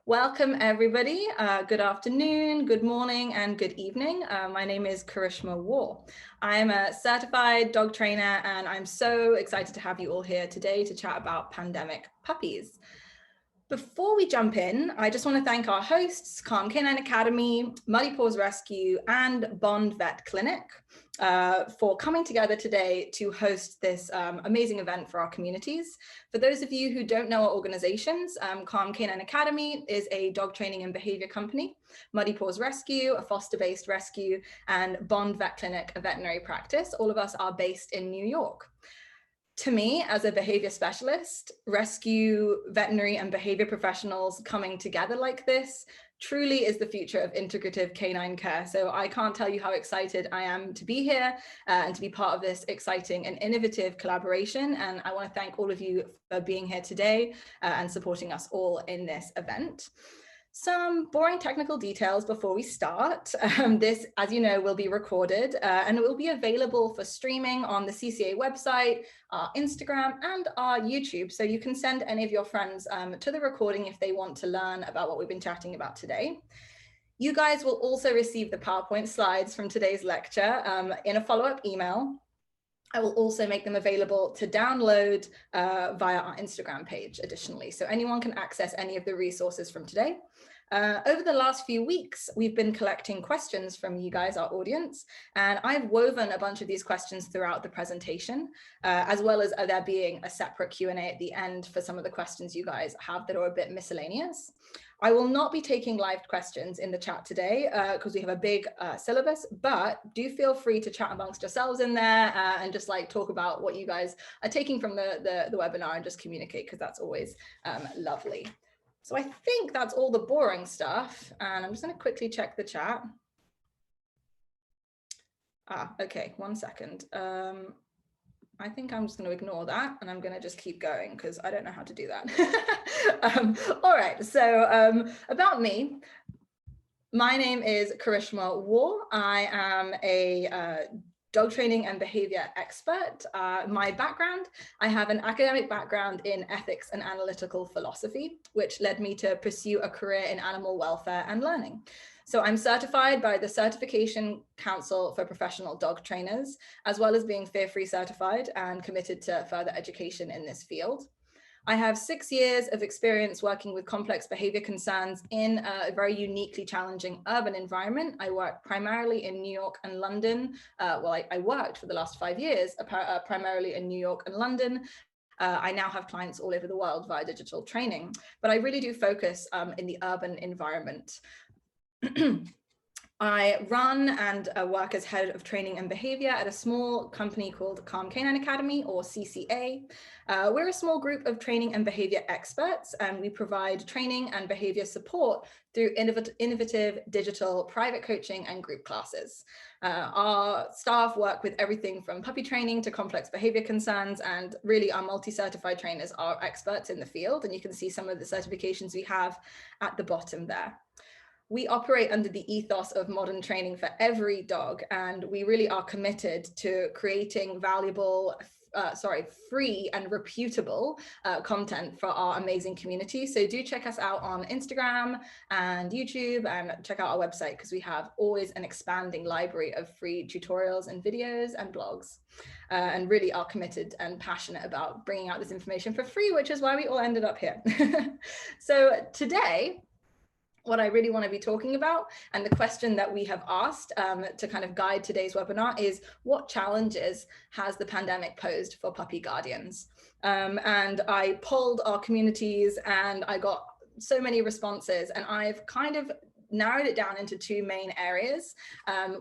Welcome everybody. Good afternoon, good morning, and good evening. My name is Karishma Warr. I'm a certified dog trainer, and I'm so excited to have you all here today to chat about pandemic puppies. Before we jump in, I just want to thank our hosts, Calm Canine Academy, Muddy Paws Rescue, and Bond Vet Clinic for coming together today to host this amazing event for our communities. For those of you who don't know our organizations, Calm Canine Academy is a dog training and behavior company, Muddy Paws Rescue, a foster-based rescue, and Bond Vet Clinic, a veterinary practice. All of us are based in New York. To me, as a behavior specialist, rescue, veterinary, and behavior professionals coming together like this truly is the future of integrative canine care. So I can't tell you how excited I am to be here and to be part of this exciting and innovative collaboration. And I want to thank all of you for being here today and supporting us all in this event. Some boring technical details before we start. This, as you know, will be recorded and it will be available for streaming on the CCA website, our Instagram, and our YouTube. So you can send any of your friends to the recording if they want to learn about what we've been chatting about today. You guys will also receive the PowerPoint slides from today's lecture in a follow-up email. I will also make them available to download via our Instagram page additionally. So anyone can access any of the resources from today. Over the last few weeks, we've been collecting questions from you guys, our audience, and I've woven a bunch of these questions throughout the presentation, as well as there being a separate Q&A at the end for some of the questions you guys have that are a bit miscellaneous. I will not be taking live questions in the chat today because we have a big syllabus, but do feel free to chat amongst yourselves in there and just like talk about what you guys are taking from the webinar and just communicate, because that's always lovely. So I think that's all the boring stuff, and I'm just going to quickly check the chat. Okay, 1 second. I think I'm just going to ignore that, and I'm going to just keep going because I don't know how to do that. All right, so about me. My name is Karishma Warr. I am a dog training and behavior expert. My background, I have an academic background in ethics and analytical philosophy, which led me to pursue a career in animal welfare and learning. So I'm certified by the Certification Council for Professional Dog Trainers, as well as being fear-free certified and committed to further education in this field. I have 6 years of experience working with complex behavior concerns in a very uniquely challenging urban environment. I work primarily in New York and London. I worked for the last 5 years, primarily in New York and London. I now have clients all over the world via digital training, but I really do focus in the urban environment. I run and work as head of training and behavior at a small company called Calm Canine Academy, or CCA. We're a small group of training and behavior experts, and we provide training and behavior support through innovative digital private coaching and group classes. Our staff work with everything from puppy training to complex behavior concerns, and really our multi-certified trainers are experts in the field, and you can see some of the certifications we have at the bottom there. We operate under the ethos of modern training for every dog, and we really are committed to creating valuable, free and reputable content for our amazing community. So do check us out on Instagram and YouTube, and check out our website because we have always an expanding library of free tutorials and videos and blogs, and really are committed and passionate about bringing out this information for free, which is why we all ended up here. So today, what I really want to be talking about, and the question that we have asked to kind of guide today's webinar, is what challenges has the pandemic posed for puppy guardians? And I polled our communities and I got so many responses, and I've kind of narrowed it down into 2 main areas,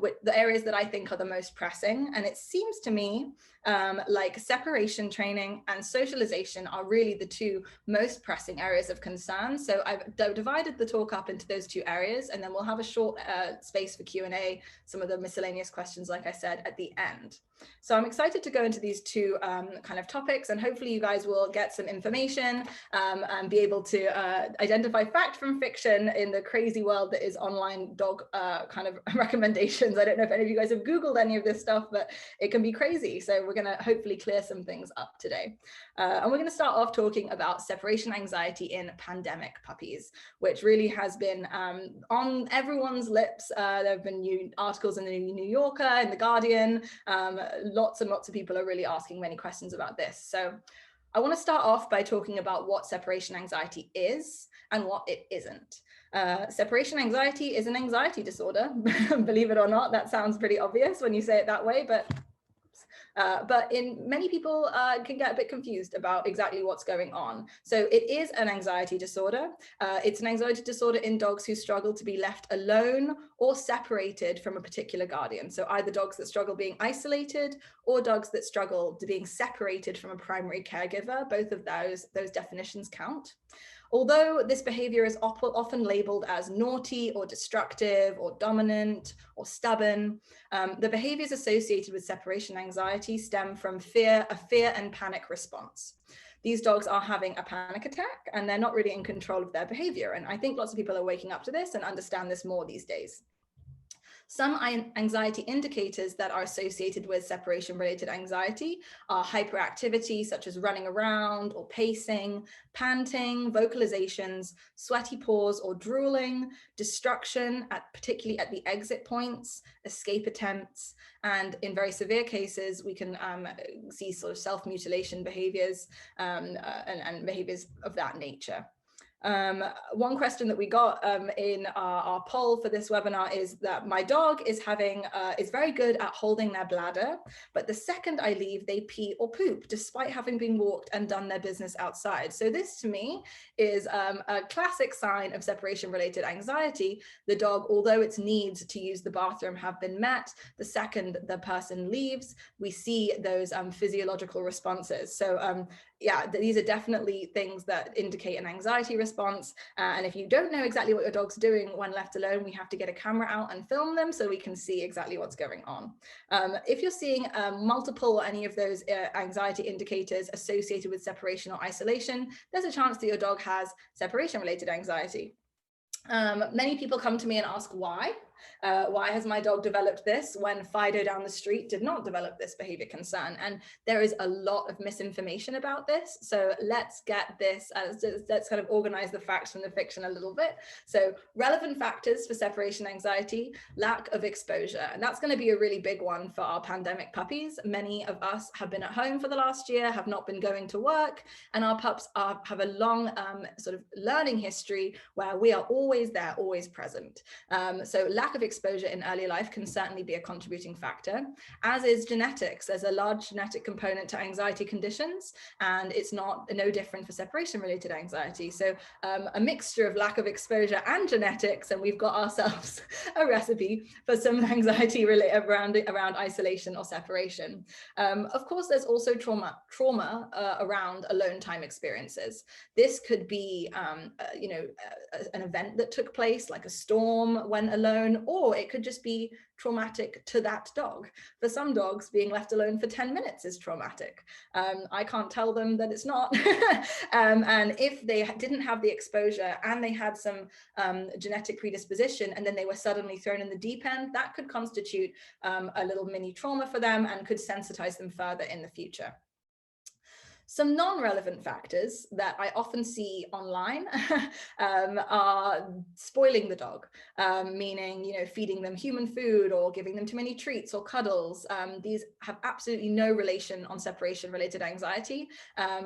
with the areas that I think are the most pressing. And it seems to me like separation training and socialization are really the 2 most pressing areas of concern. So I've divided the talk up into those 2 areas, and then we'll have a short space for Q&A, some of the miscellaneous questions, like I said, at the end. So I'm excited to go into these 2 kind of topics, and hopefully you guys will get some information and be able to identify fact from fiction in the crazy world that that is online dog kind of recommendations. I don't know if any of you guys have Googled any of this stuff, but it can be crazy. So we're going to hopefully clear some things up today. And we're going to start off talking about separation anxiety in pandemic puppies, which really has been on everyone's lips. There have been new articles in the New Yorker, in the Guardian. Lots and lots of people are really asking many questions about this. So I want to start off by talking about what separation anxiety is and what it isn't. Separation anxiety is an anxiety disorder. Believe it or not, that sounds pretty obvious when you say it that way, but many people can get a bit confused about exactly what's going on. So it is an anxiety disorder. It's an anxiety disorder in dogs who struggle to be left alone or separated from a particular guardian. So either dogs that struggle being isolated or dogs that struggle to being separated from a primary caregiver. Both of those definitions count. Although this behavior is often labeled as naughty or destructive or dominant or stubborn, the behaviors associated with separation anxiety stem from a fear and panic response. These dogs are having a panic attack and they're not really in control of their behavior. And I think lots of people are waking up to this and understand this more these days. Some anxiety indicators that are associated with separation-related anxiety are hyperactivity, such as running around or pacing, panting, vocalizations, sweaty paws or drooling, destruction, particularly at the exit points, escape attempts, and in very severe cases, we can see sort of self-mutilation behaviors and behaviors of that nature. One question that we got in our poll for this webinar is that my dog is very good at holding their bladder, but the second I leave, they pee or poop, despite having been walked and done their business outside. So this to me is a classic sign of separation-related anxiety. The dog, although its needs to use the bathroom have been met, the second the person leaves, we see those physiological responses. So yeah, these are definitely things that indicate an anxiety response. And if you don't know exactly what your dog's doing when left alone, we have to get a camera out and film them so we can see exactly what's going on. If you're seeing multiple or any of those anxiety indicators associated with separation or isolation, there's a chance that your dog has separation-related anxiety. Many people come to me and ask why. Why has my dog developed this when Fido down the street did not develop this behavior concern? And there is a lot of misinformation about this. So let's get this, let's kind of organize the facts from the fiction a little bit. So relevant factors for separation anxiety, lack of exposure. And that's going to be a really big one for our pandemic puppies. Many of us have been at home for the last year, have not been going to work, and our pups have a long sort of learning history where we are always there, always present. So lack of exposure in early life can certainly be a contributing factor, as is genetics. There's a large genetic component to anxiety conditions, and it's no different for separation-related anxiety. So a mixture of lack of exposure and genetics, and we've got ourselves a recipe for some anxiety around isolation or separation. Of course, there's also trauma around alone time experiences. This could be, an event that took place, like a storm when alone, or it could just be traumatic to that dog. For some dogs, being left alone for 10 minutes is traumatic. I can't tell them that it's not. And if they didn't have the exposure and they had some genetic predisposition and then they were suddenly thrown in the deep end, that could constitute a little mini trauma for them and could sensitize them further in the future. Some non-relevant factors that I often see online are spoiling the dog, meaning, feeding them human food or giving them too many treats or cuddles. These have absolutely no relation on separation-related anxiety.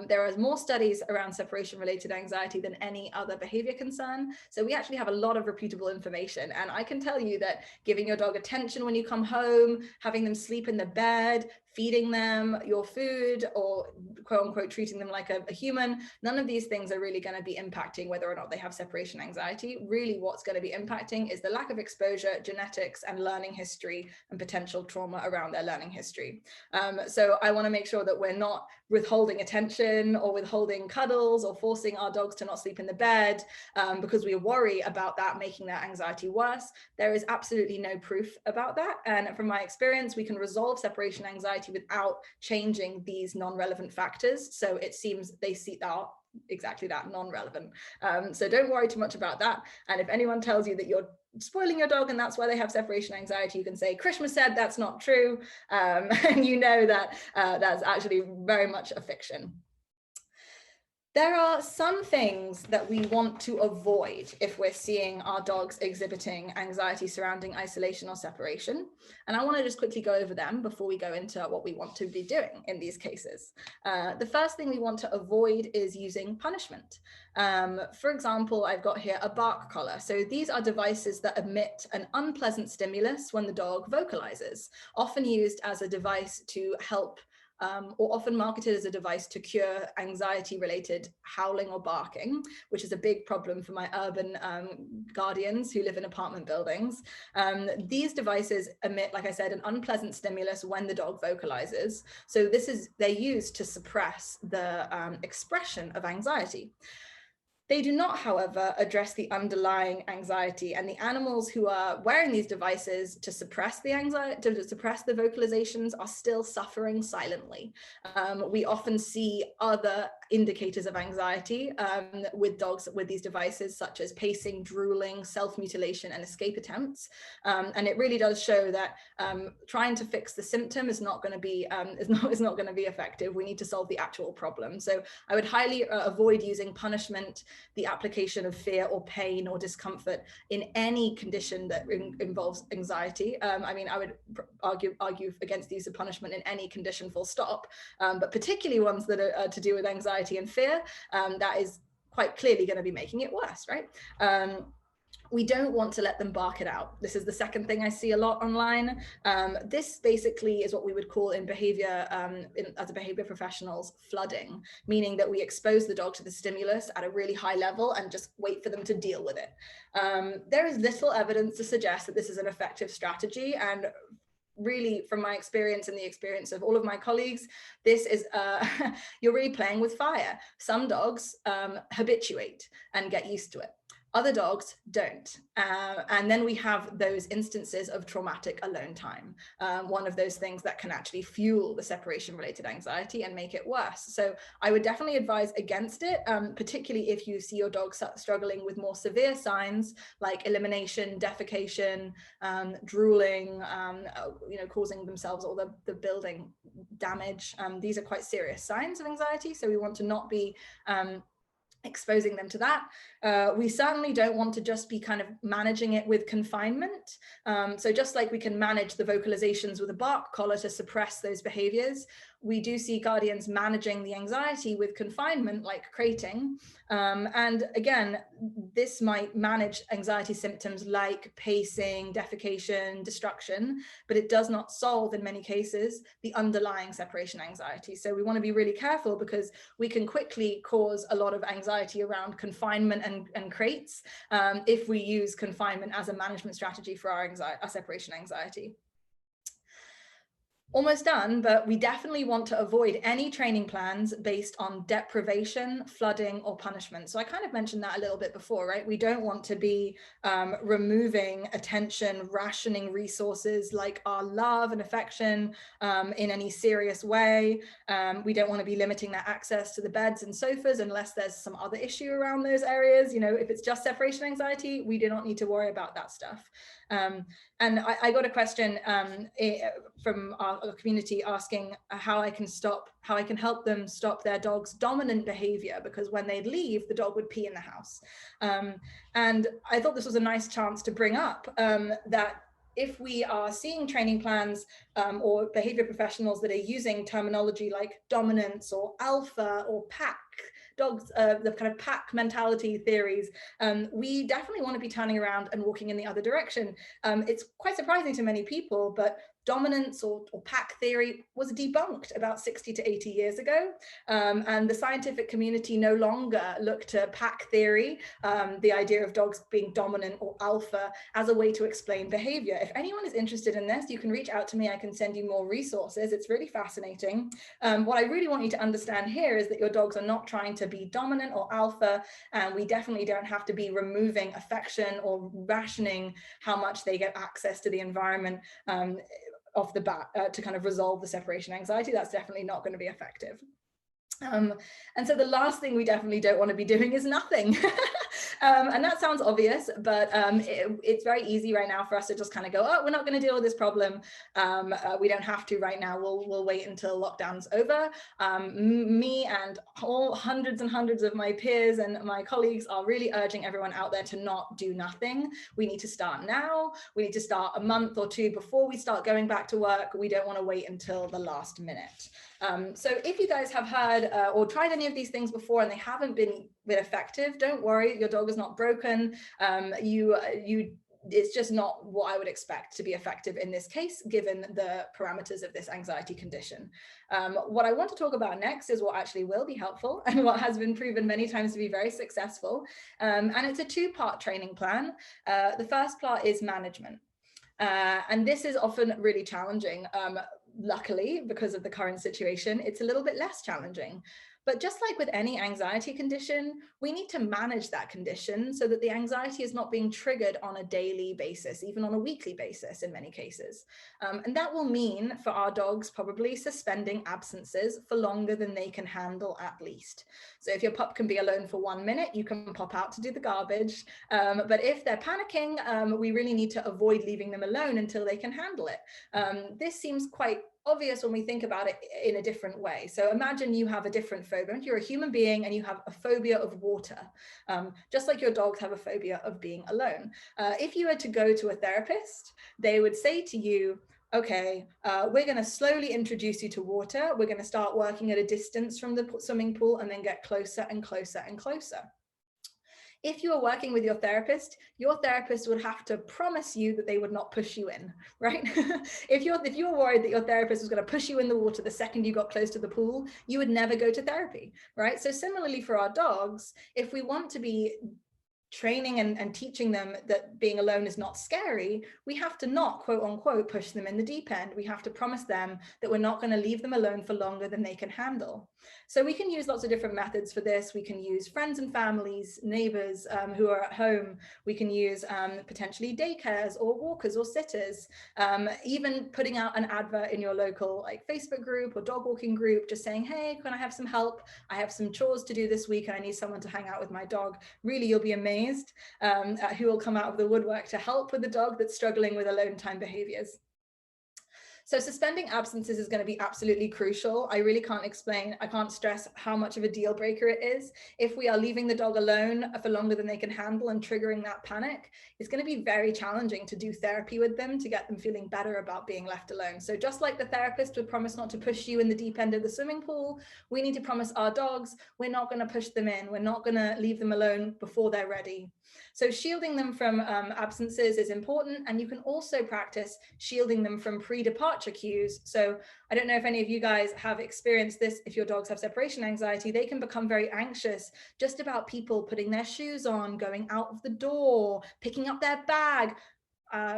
There are more studies around separation-related anxiety than any other behavior concern. So we actually have a lot of reputable information. And I can tell you that giving your dog attention when you come home, having them sleep in the bed, feeding them your food, or quote unquote treating them like a human, none of these things are really going to be impacting whether or not they have separation anxiety. Really what's going to be impacting is the lack of exposure, genetics, and learning history and potential trauma around their learning history. So I want to make sure that we're not withholding attention or withholding cuddles or forcing our dogs to not sleep in the bed because we worry about that making their anxiety worse. There is absolutely no proof about that. And from my experience, we can resolve separation anxiety without changing these non-relevant factors. So it seems they see exactly that, non-relevant. So don't worry too much about that. And if anyone tells you that you're spoiling your dog and that's why they have separation anxiety, you can say, Karishma said that's not true. And you know that that's actually very much a fiction. There are some things that we want to avoid if we're seeing our dogs exhibiting anxiety surrounding isolation or separation. And I want to just quickly go over them before we go into what we want to be doing in these cases. The first thing we want to avoid is using punishment. For example, I've got here a bark collar. So these are devices that emit an unpleasant stimulus when the dog vocalizes, often used as a device to help or often marketed as a device to cure anxiety-related howling or barking, which is a big problem for my urban guardians who live in apartment buildings. These devices emit, like I said, an unpleasant stimulus when the dog vocalizes. So they're used to suppress the expression of anxiety. They do not, however, address the underlying anxiety, and the animals who are wearing these devices to suppress the anxiety, to suppress the vocalizations, are still suffering silently. We often see other indicators of anxiety with dogs with these devices, such as pacing, drooling, self-mutilation, and escape attempts. And it really does show that trying to fix the symptom is not going to be effective. We need to solve the actual problem. So I would highly avoid using punishment, the application of fear or pain or discomfort in any condition that involves anxiety. I mean, I would argue against the use of punishment in any condition, full stop, but particularly ones that are to do with anxiety and fear, that is quite clearly going to be making it worse, right? We don't want to let them bark it out. This is the second thing I see a lot online. This basically is what we would call in behavior, as a behavior professionals, flooding, meaning that we expose the dog to the stimulus at a really high level and just wait for them to deal with it. There is little evidence to suggest that this is an effective strategy, and really, from my experience and the experience of all of my colleagues, this is you're really playing with fire. Some dogs habituate and get used to it. Other dogs don't. And then we have those instances of traumatic alone time, one of those things that can actually fuel the separation-related anxiety and make it worse. So I would definitely advise against it, particularly if you see your dog struggling with more severe signs like elimination, defecation, drooling, causing themselves or the building damage. These are quite serious signs of anxiety, so we want to not be exposing them to that. We certainly don't want to just be kind of managing it with confinement. So just like we can manage the vocalizations with a bark collar to suppress those behaviors, we do see guardians managing the anxiety with confinement, like crating. And again, this might manage anxiety symptoms like pacing, defecation, destruction, but it does not solve, in many cases, the underlying separation anxiety. So we want to be really careful, because we can quickly cause a lot of anxiety around confinement and crates if we use confinement as a management strategy for our separation anxiety. Almost done, but we definitely want to avoid any training plans based on deprivation, flooding, or punishment. So I kind of mentioned that a little bit before, right? We don't want to be removing attention, rationing resources like our love and affection in any serious way. We don't want to be limiting their access to the beds and sofas unless there's some other issue around those areas. You know, if it's just separation anxiety, we do not need to worry about that stuff. And I got a question from our community asking how I can help them stop their dog's dominant behavior, because when they'd leave, the dog would pee in the house. And I thought this was a nice chance to bring up that if we are seeing training plans or behavior professionals that are using terminology like dominance or alpha or pack, dogs, the kind of pack mentality theories, we definitely want to be turning around and walking in the other direction. It's quite surprising to many people, but dominance or pack theory was debunked about 60 to 80 years ago. And the scientific community no longer look to pack theory, the idea of dogs being dominant or alpha, as a way to explain behavior. If anyone is interested in this, you can reach out to me. I can send you more resources. It's really fascinating. What I really want you to understand here is that your dogs are not trying to be dominant or alpha, and we definitely don't have to be removing affection or rationing how much they get access to the environment off the bat to kind of resolve the separation anxiety. That's definitely not going to be effective. And so the last thing we definitely don't want to be doing is nothing. And that sounds obvious, but it's very easy right now for us to just kind of go, oh, we're not going to deal with this problem. We don't have to right now. We'll wait until lockdown's over. Me and all hundreds and hundreds of my peers and my colleagues are really urging everyone out there to not do nothing. We need to start now. We need to start a month or two before we start going back to work. We don't want to wait until the last minute. So if you guys have heard or tried any of these things before and they haven't been effective, don't worry, your dog is not broken. It's just not what I would expect to be effective in this case, given the parameters of this anxiety condition. What I want to talk about next is what actually will be helpful and what has been proven many times to be very successful. And it's a two-part training plan. The first part is management. And this is often really challenging. Luckily, because of the current situation, it's a little bit less challenging. But just like with any anxiety condition, we need to manage that condition so that the anxiety is not being triggered on a daily basis, even on a weekly basis in many cases. And that will mean for our dogs probably suspending absences for longer than they can handle at least. So if your pup can be alone for 1 minute, you can pop out to do the garbage. But if they're panicking, we really need to avoid leaving them alone until they can handle it. This seems quite obvious when we think about it in a different way. So imagine you have a different phobia. You're a human being and you have a phobia of water, just like your dogs have a phobia of being alone. If you were to go to a therapist, they would say to you, okay, we're going to slowly introduce you to water. We're going to start working at a distance from the swimming pool and then get closer and closer and closer. If you are working with your therapist would have to promise you that they would not push you in, right? If you were worried that your therapist was going to push you in the water the second you got close to the pool, you would never go to therapy, right? So similarly for our dogs, if we want to be training and teaching them that being alone is not scary, we have to not, quote unquote, push them in the deep end. We have to promise them that we're not going to leave them alone for longer than they can handle. So we can use lots of different methods for this. We can use friends and families, neighbors who are at home. We can use potentially daycares or walkers or sitters, even putting out an advert in your local Facebook group or dog walking group, just saying, hey, can I have some help? I have some chores to do this week and I need someone to hang out with my dog. Really, you'll be amazed at who will come out of the woodwork to help with the dog that's struggling with alone time behaviors. So suspending absences is going to be absolutely crucial. I really can't stress how much of a deal breaker it is. If we are leaving the dog alone for longer than they can handle and triggering that panic, it's going to be very challenging to do therapy with them to get them feeling better about being left alone. So just like the therapist would promise not to push you in the deep end of the swimming pool, we need to promise our dogs we're not going to push them in. We're not going to leave them alone before they're ready. So shielding them from absences is important, and you can also practice shielding them from pre-departure cues. So I don't know if any of you guys have experienced this. If your dogs have separation anxiety, they can become very anxious just about people putting their shoes on, going out of the door, picking up their bag.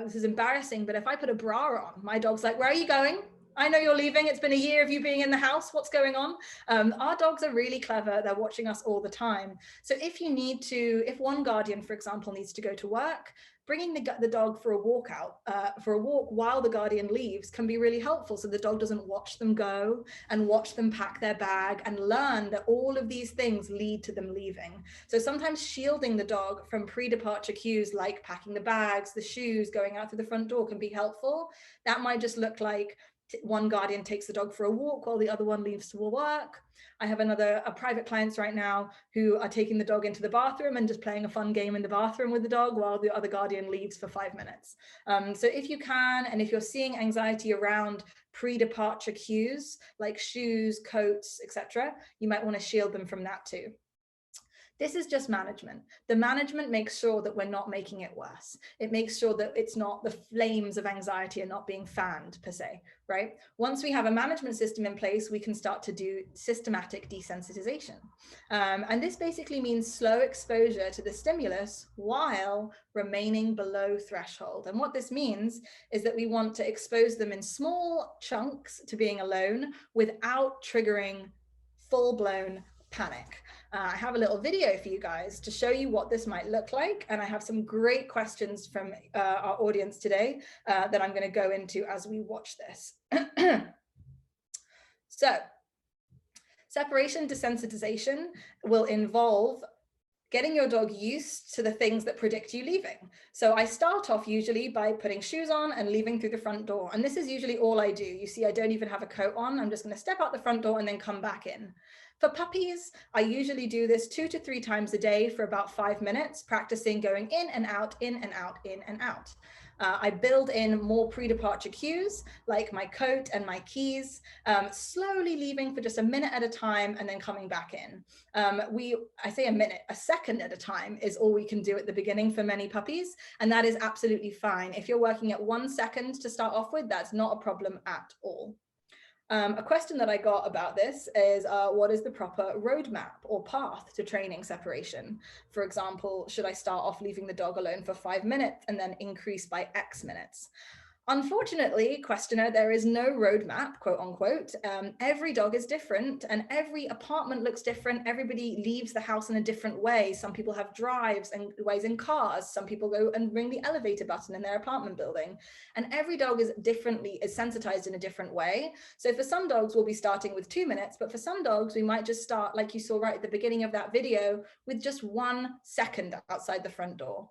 This is embarrassing, but if I put a bra on, my dog's like, where are you going? I know you're leaving. It's been a year of you being in the house. What's going on? Our dogs are really clever. They're watching us all the time. So if one guardian, for example, needs to go to work, bringing the dog for a walk while the guardian leaves can be really helpful. So the dog doesn't watch them go and watch them pack their bag and learn that all of these things lead to them leaving. So sometimes shielding the dog from pre-departure cues like packing the bags, the shoes, going out through the front door can be helpful. That might just look like one guardian takes the dog for a walk while the other one leaves to work. I have a private clients right now who are taking the dog into the bathroom and just playing a fun game in the bathroom with the dog while the other guardian leaves for 5 minutes. So if you can, and if you're seeing anxiety around pre-departure cues like shoes, coats, etc., you might want to shield them from that too. This is just management. The management makes sure that we're not making it worse. It makes sure that it's not the flames of anxiety are not being fanned per se, right? Once we have a management system in place, we can start to do systematic desensitization. And this basically means slow exposure to the stimulus while remaining below threshold. And what this means is that we want to expose them in small chunks to being alone without triggering full-blown panic. I have a little video for you guys to show you what this might look like. And I have some great questions from our audience today that I'm going to go into as we watch this. So Separation desensitization will involve getting your dog used to the things that predict you leaving. So I start off usually by putting shoes on and leaving through the front door. And this is usually all I do. You see, I don't even have a coat on. I'm just going to step out the front door and then come back in. For puppies, I usually do this 2 to 3 times a day for about 5 minutes, practicing going in and out, in and out, in and out. I build in more pre-departure cues, like my coat and my keys, slowly leaving for just a minute at a time and then coming back in. I say a minute, a second at a time is all we can do at the beginning for many puppies, and that is absolutely fine. If you're working at 1 second to start off with, that's not a problem at all. A question that I got about this is, what is the proper roadmap or path to training separation? For example, should I start off leaving the dog alone for 5 minutes and then increase by X minutes? Unfortunately, questioner, there is no roadmap, quote unquote. Every dog is different and every apartment looks different. Everybody leaves the house in a different way. Some people have drives and ways in cars. Some people go and ring the elevator button in their apartment building. And every dog is sensitized in a different way. So for some dogs, we'll be starting with 2 minutes, but for some dogs, we might just start, like you saw right at the beginning of that video, with just 1 second outside the front door.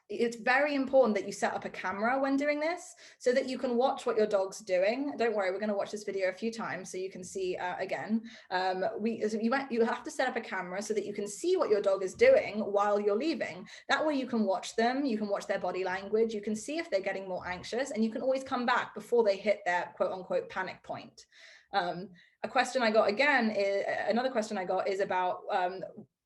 It's very important that you set up a camera when doing this so that you can watch what your dog's doing. Don't worry, we're going to watch this video a few times so you can see again. You have to set up a camera so that you can see what your dog is doing while you're leaving. That way you can watch them, you can watch their body language, you can see if they're getting more anxious, and you can always come back before they hit their quote unquote panic point. A question I got another question I got is about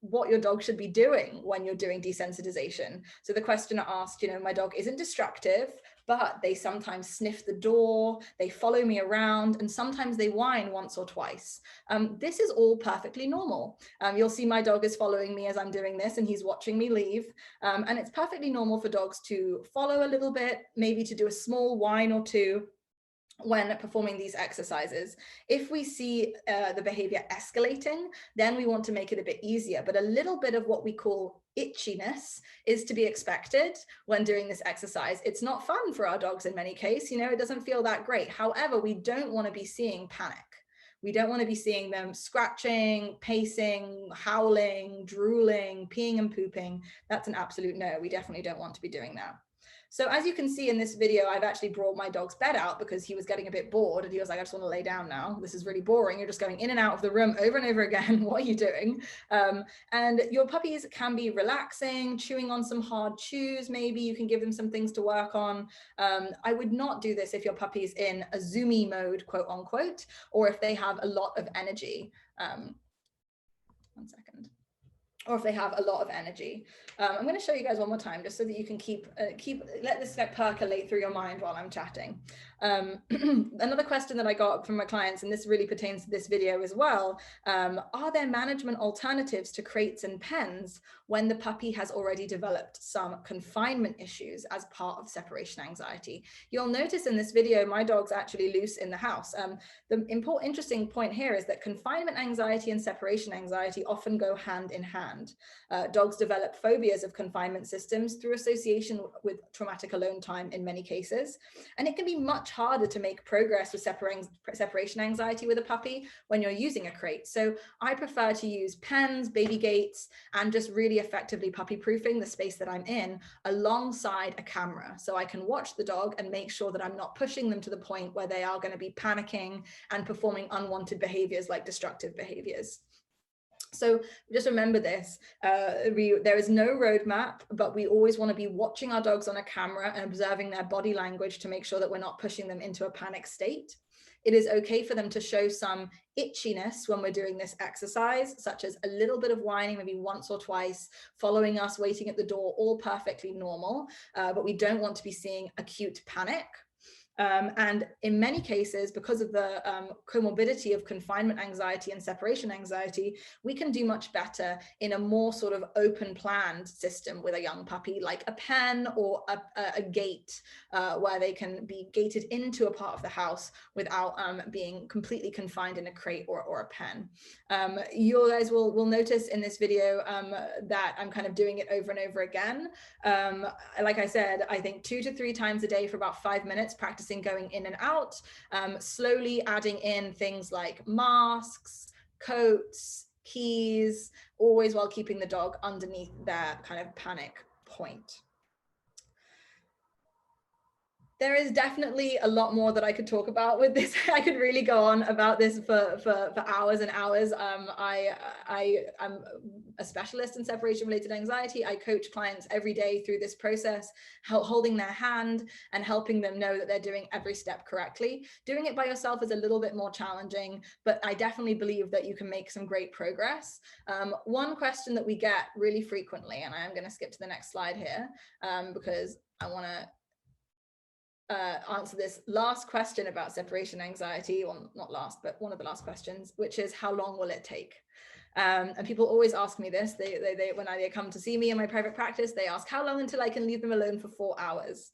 what your dog should be doing when you're doing desensitization. So the questioner asked, my dog isn't destructive, but they sometimes sniff the door, they follow me around, and sometimes they whine once or twice. This is all perfectly normal. You'll see my dog is following me as I'm doing this, and he's watching me leave. And it's perfectly normal for dogs to follow a little bit, maybe to do a small whine or two when performing these exercises. If we see the behavior escalating, then we want to make it a bit easier. But a little bit of what we call itchiness is to be expected when doing this exercise. It's not fun for our dogs in many cases, it doesn't feel that great. However, we don't want to be seeing panic. We don't want to be seeing them scratching, pacing, howling, drooling, peeing and pooping. That's an absolute no. We definitely don't want to be doing that. So as you can see in this video, I've actually brought my dog's bed out because he was getting a bit bored and he was like, I just want to lay down now. This is really boring. You're just going in and out of the room over and over again. What are you doing? And your puppies can be relaxing, chewing on some hard chews. Maybe you can give them some things to work on. I would not do this if your puppy's in a zoomy mode, quote unquote, or if they have a lot of energy. 1 second. Or if they have a lot of energy. I'm going to show you guys one more time just so that you can let this percolate through your mind while I'm chatting. Another question that I got from my clients, and this really pertains to this video as well, are there management alternatives to crates and pens when the puppy has already developed some confinement issues as part of separation anxiety? You'll notice in this video, my dog's actually loose in the house. The interesting point here is that confinement anxiety and separation anxiety often go hand in hand. Dogs develop phobias of confinement systems through association with traumatic alone time in many cases. And it can be much harder to make progress with separation anxiety with a puppy when you're using a crate. So I prefer to use pens, baby gates, and just really effectively puppy proofing the space that I'm in alongside a camera. So I can watch the dog and make sure that I'm not pushing them to the point where they are going to be panicking and performing unwanted behaviors like destructive behaviors. So just remember this, there is no roadmap, but we always want to be watching our dogs on a camera and observing their body language to make sure that we're not pushing them into a panic state. It is okay for them to show some itchiness when we're doing this exercise, such as a little bit of whining, maybe once or twice, following us, waiting at the door, all perfectly normal, but we don't want to be seeing acute panic. And in many cases, because of the comorbidity of confinement anxiety and separation anxiety, we can do much better in a more sort of open planned system with a young puppy, like a pen or a gate where they can be gated into a part of the house without being completely confined in a crate or a pen. You guys will notice in this video that I'm kind of doing it over and over again. Like I said, I think 2 to 3 times a day for about 5 minutes, practicing practicing going in and out, slowly adding in things like masks, coats, keys, always while keeping the dog underneath their kind of panic point. There is definitely a lot more that I could talk about with this. I could really go on about this for hours and hours. I'm a specialist in separation-related anxiety. I coach clients every day through this process, holding their hand and helping them know that they're doing every step correctly. Doing it by yourself is a little bit more challenging, but I definitely believe that you can make some great progress. One question that we get really frequently, and I am going to skip to the next slide here because I want to answer this last question about separation anxiety, well, not last, but one of the last questions, which is how long will it take? And people always ask me this. When they come to see me in my private practice, they ask how long until I can leave them alone for 4 hours.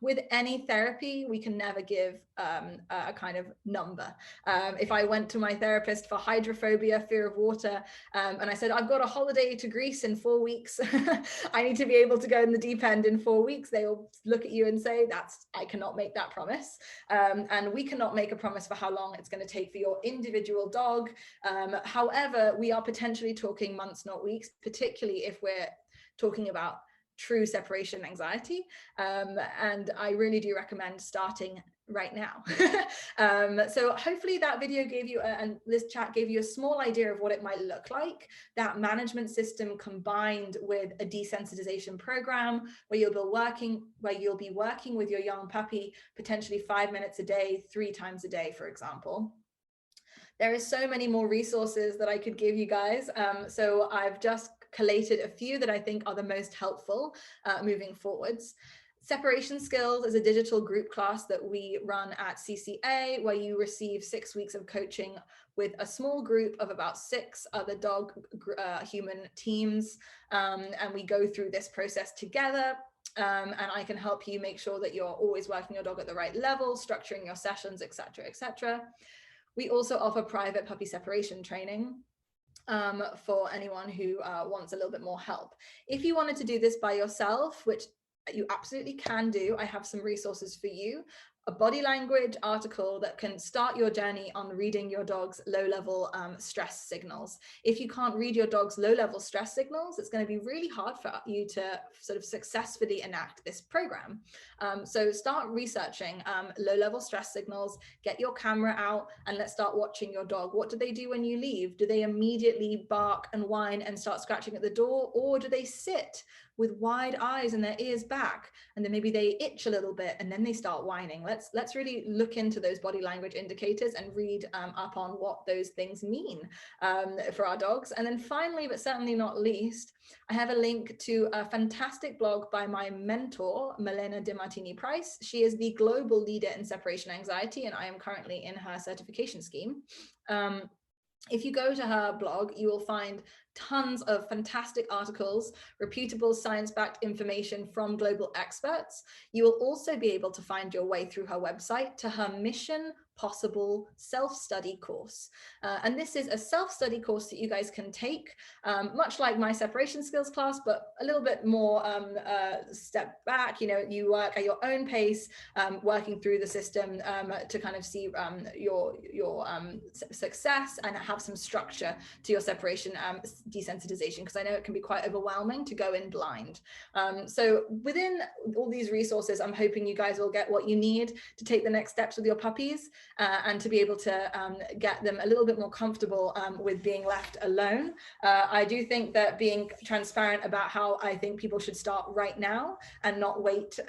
With any therapy, we can never give a kind of number. If I went to my therapist for hydrophobia, fear of water, and I said, I've got a holiday to Greece in 4 weeks, I need to be able to go in the deep end in 4 weeks, they will look at you and say, I cannot make that promise. And we cannot make a promise for how long it's going to take for your individual dog. However, we are potentially talking months, not weeks, particularly if we're talking about true separation anxiety, and I really do recommend starting right now. So hopefully that video gave you and this chat gave you a small idea of what it might look like, that management system combined with a desensitization program where you'll be working with your young puppy potentially 5 minutes a day, 3 times a day, for example. There is so many more resources that I could give you guys. So I've just collated a few that I think are the most helpful moving forwards. Separation Skills is a digital group class that we run at CCA, where you receive 6 weeks of coaching with a small group of about 6 other dog human teams. And we go through this process together. And I can help you make sure that you're always working your dog at the right level, structuring your sessions, etc., etc. We also offer private puppy separation training for anyone who wants a little bit more help. If you wanted to do this by yourself, which you absolutely can do, I have some resources for you. A body language article that can start your journey on reading your dog's low-level stress signals. If you can't read your dog's low-level stress signals, it's going to be really hard for you to sort of successfully enact this program. So start researching low-level stress signals, get your camera out, and let's start watching your dog. What do they do when you leave? Do they immediately bark and whine and start scratching at the door, or do they sit with wide eyes and their ears back, and then maybe they itch a little bit and then they start whining? Let's really look into those body language indicators and read up on what those things mean for our dogs. And then finally, but certainly not least, I have a link to a fantastic blog by my mentor, Milena DiMartini-Price. She is the global leader in separation anxiety, and I am currently in her certification scheme. If you go to her blog, you will find tons of fantastic articles, reputable science-backed information from global experts. You will also be able to find your way through her website to her Mission Possible self-study course. And this is a self-study course that you guys can take, much like my separation skills class, but a little bit more step back. You know, you work at your own pace, working through the system to kind of see your success and have some structure to your separation desensitization, because I know it can be quite overwhelming to go in blind. So within all these resources, I'm hoping you guys will get what you need to take the next steps with your puppies and to be able to get them a little bit more comfortable with being left alone. I do think that being transparent about how I think people should start right now and not wait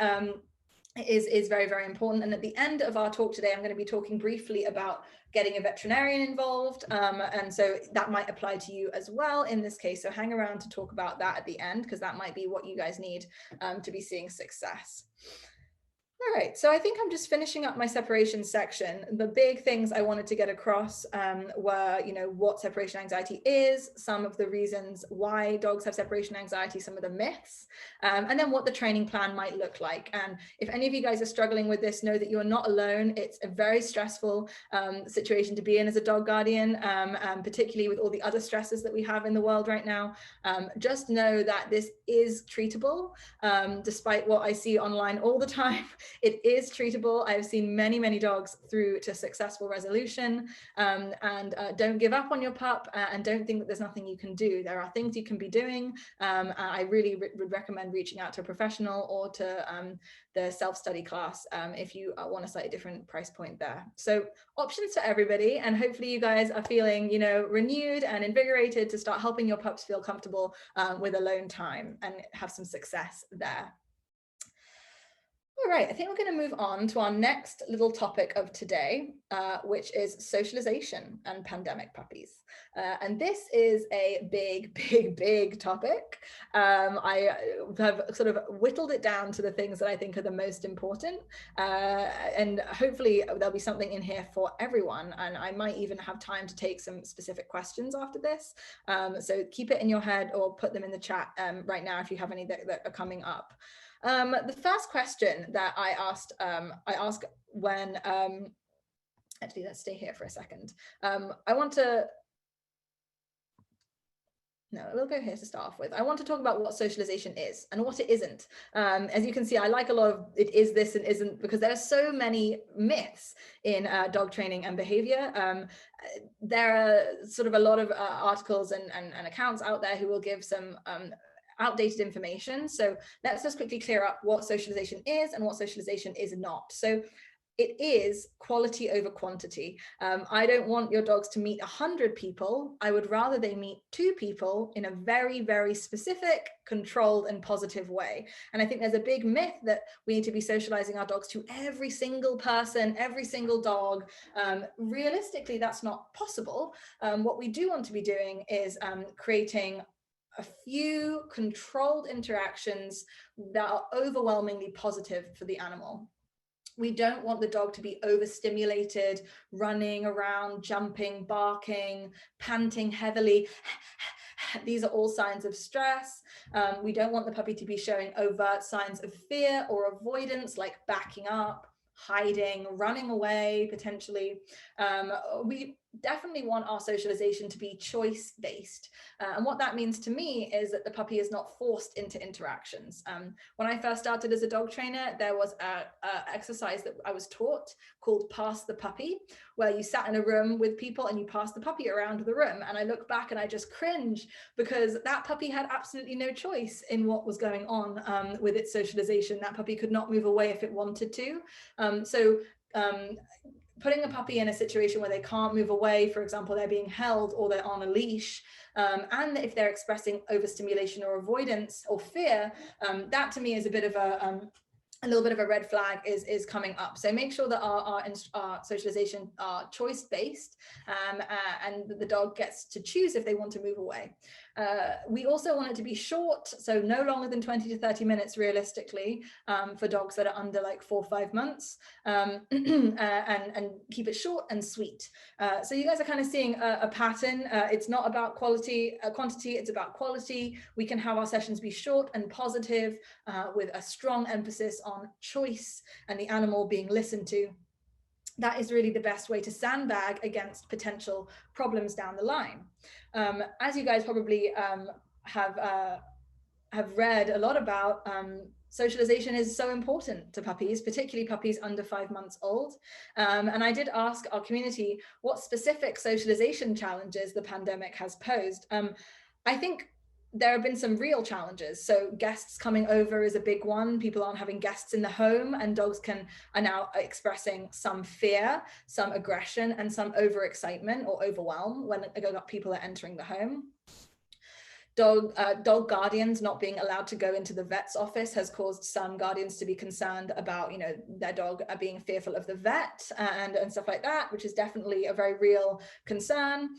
is very, very important. And at the end of our talk today, I'm going to be talking briefly about getting a veterinarian involved. And so that might apply to you as well in this case. So hang around to talk about that at the end, because that might be what you guys need to be seeing success. All right, so I think I'm just finishing up my separation section. The big things I wanted to get across were, you know, what separation anxiety is, some of the reasons why dogs have separation anxiety, some of the myths, and then what the training plan might look like. And if any of you guys are struggling with this, know that you are not alone. It's a very stressful situation to be in as a dog guardian, particularly with all the other stresses that we have in the world right now. Just know that this is treatable, despite what I see online all the time. It is treatable. I've seen many, many dogs through to successful resolution. Don't give up on your pup, and don't think that there's nothing you can do. There are things you can be doing. I really would recommend reaching out to a professional or to the self-study class if you want a slightly different price point there. So options for everybody, and hopefully you guys are feeling, you know, renewed and invigorated to start helping your pups feel comfortable with alone time and have some success there. All right, I think we're going to move on to our next little topic of today, which is socialization and pandemic puppies. And this is a big topic. I have sort of whittled it down to the things that I think are the most important. And hopefully there'll be something in here for everyone. And I might even have time to take some specific questions after this. So keep it in your head or put them in the chat right now if you have any that are coming up. The first question that I ask when, actually, let's stay here for a second. We'll go here to start off with. I want to talk about what socialization is and what it isn't. As you can see, I like a lot of it is this and isn't, because there are so many myths in dog training and behavior. There are sort of a lot of articles and accounts out there who will give some outdated information. So let's just quickly clear up what socialization is and what socialization is not. So it is quality over quantity. I don't want your dogs to meet 100 people. I would rather they meet 2 people in a very, very specific, controlled and positive way. And I think there's a big myth that we need to be socializing our dogs to every single person, every single dog. Realistically, that's not possible. What we do want to be doing is creating a few controlled interactions that are overwhelmingly positive for the animal. We don't want the dog to be overstimulated, running around, jumping, barking, panting heavily. These are all signs of stress. We don't want the puppy to be showing overt signs of fear or avoidance, like backing up, hiding, running away, potentially. We definitely want our socialization to be choice-based. And what that means to me is that the puppy is not forced into interactions. When I first started as a dog trainer, there was an exercise that I was taught called Pass the Puppy, where you sat in a room with people and you passed the puppy around the room. And I look back and I just cringe, because that puppy had absolutely no choice in what was going on with its socialization. That puppy could not move away if it wanted to. Putting a puppy in a situation where they can't move away, for example, they're being held or they're on a leash, and if they're expressing overstimulation or avoidance or fear, that to me is a bit of a little bit of a red flag is coming up. So make sure that our socialization are choice-based, and the dog gets to choose if they want to move away. We also want it to be short, so no longer than 20 to 30 minutes realistically, for dogs that are under like 4 or 5 months, and keep it short and sweet. So you guys are kind of seeing a pattern. It's not about quantity, it's about quality. We can have our sessions be short and positive, with a strong emphasis on choice and the animal being listened to. That is really the best way to sandbag against potential problems down the line. As you guys probably have read a lot about, socialization is so important to puppies, particularly puppies under 5 months old. And I did ask our community what specific socialization challenges the pandemic has posed. I think there have been some real challenges. So guests coming over is a big one. People aren't having guests in the home, and dogs are now expressing some fear, some aggression, and some overexcitement or overwhelm when people are entering the home. Dog guardians not being allowed to go into the vet's office has caused some guardians to be concerned about, you know, their dog being fearful of the vet and stuff like that, which is definitely a very real concern.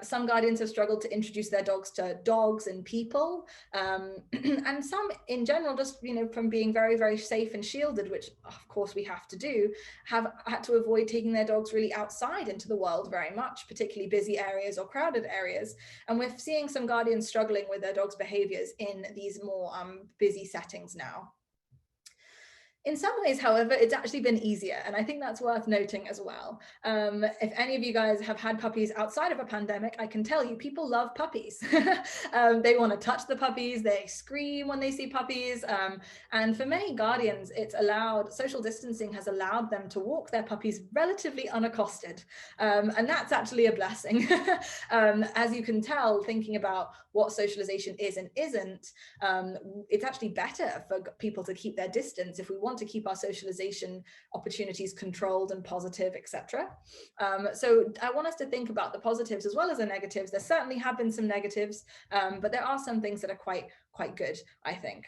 Some guardians have struggled to introduce their dogs to dogs and people, and some in general, just, you know, from being very, very safe and shielded, which of course we have to do, have had to avoid taking their dogs really outside into the world very much, particularly busy areas or crowded areas. And we're seeing some guardians struggling with their dogs' behaviors in these more busy settings now. In some ways, however, it's actually been easier, and I think that's worth noting as well. If any of you guys have had puppies outside of a pandemic, I can tell you people love puppies. They want to touch the puppies, they scream when they see puppies, and for many guardians, social distancing has allowed them to walk their puppies relatively unaccosted, and that's actually a blessing. As you can tell, thinking about what socialization is and isn't, it's actually better for people to keep their distance if we want to keep our socialization opportunities controlled and positive, etc. So I want us to think about the positives as well as the negatives. There certainly have been some negatives, but there are some things that are quite good, I think.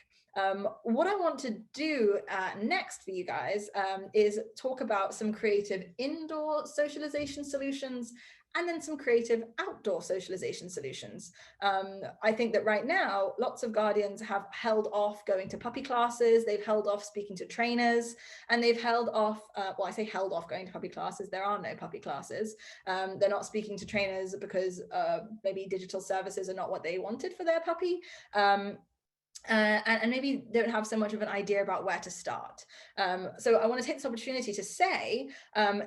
What I want to do next for you guys is talk about some creative indoor socialization solutions and then some creative outdoor socialization solutions. I think that right now, lots of guardians have held off going to puppy classes, they've held off speaking to trainers, and they've held off, well, I say held off going to puppy classes, there are no puppy classes. They're not speaking to trainers because maybe digital services are not what they wanted for their puppy. And maybe don't have so much of an idea about where to start. So I want to take this opportunity to say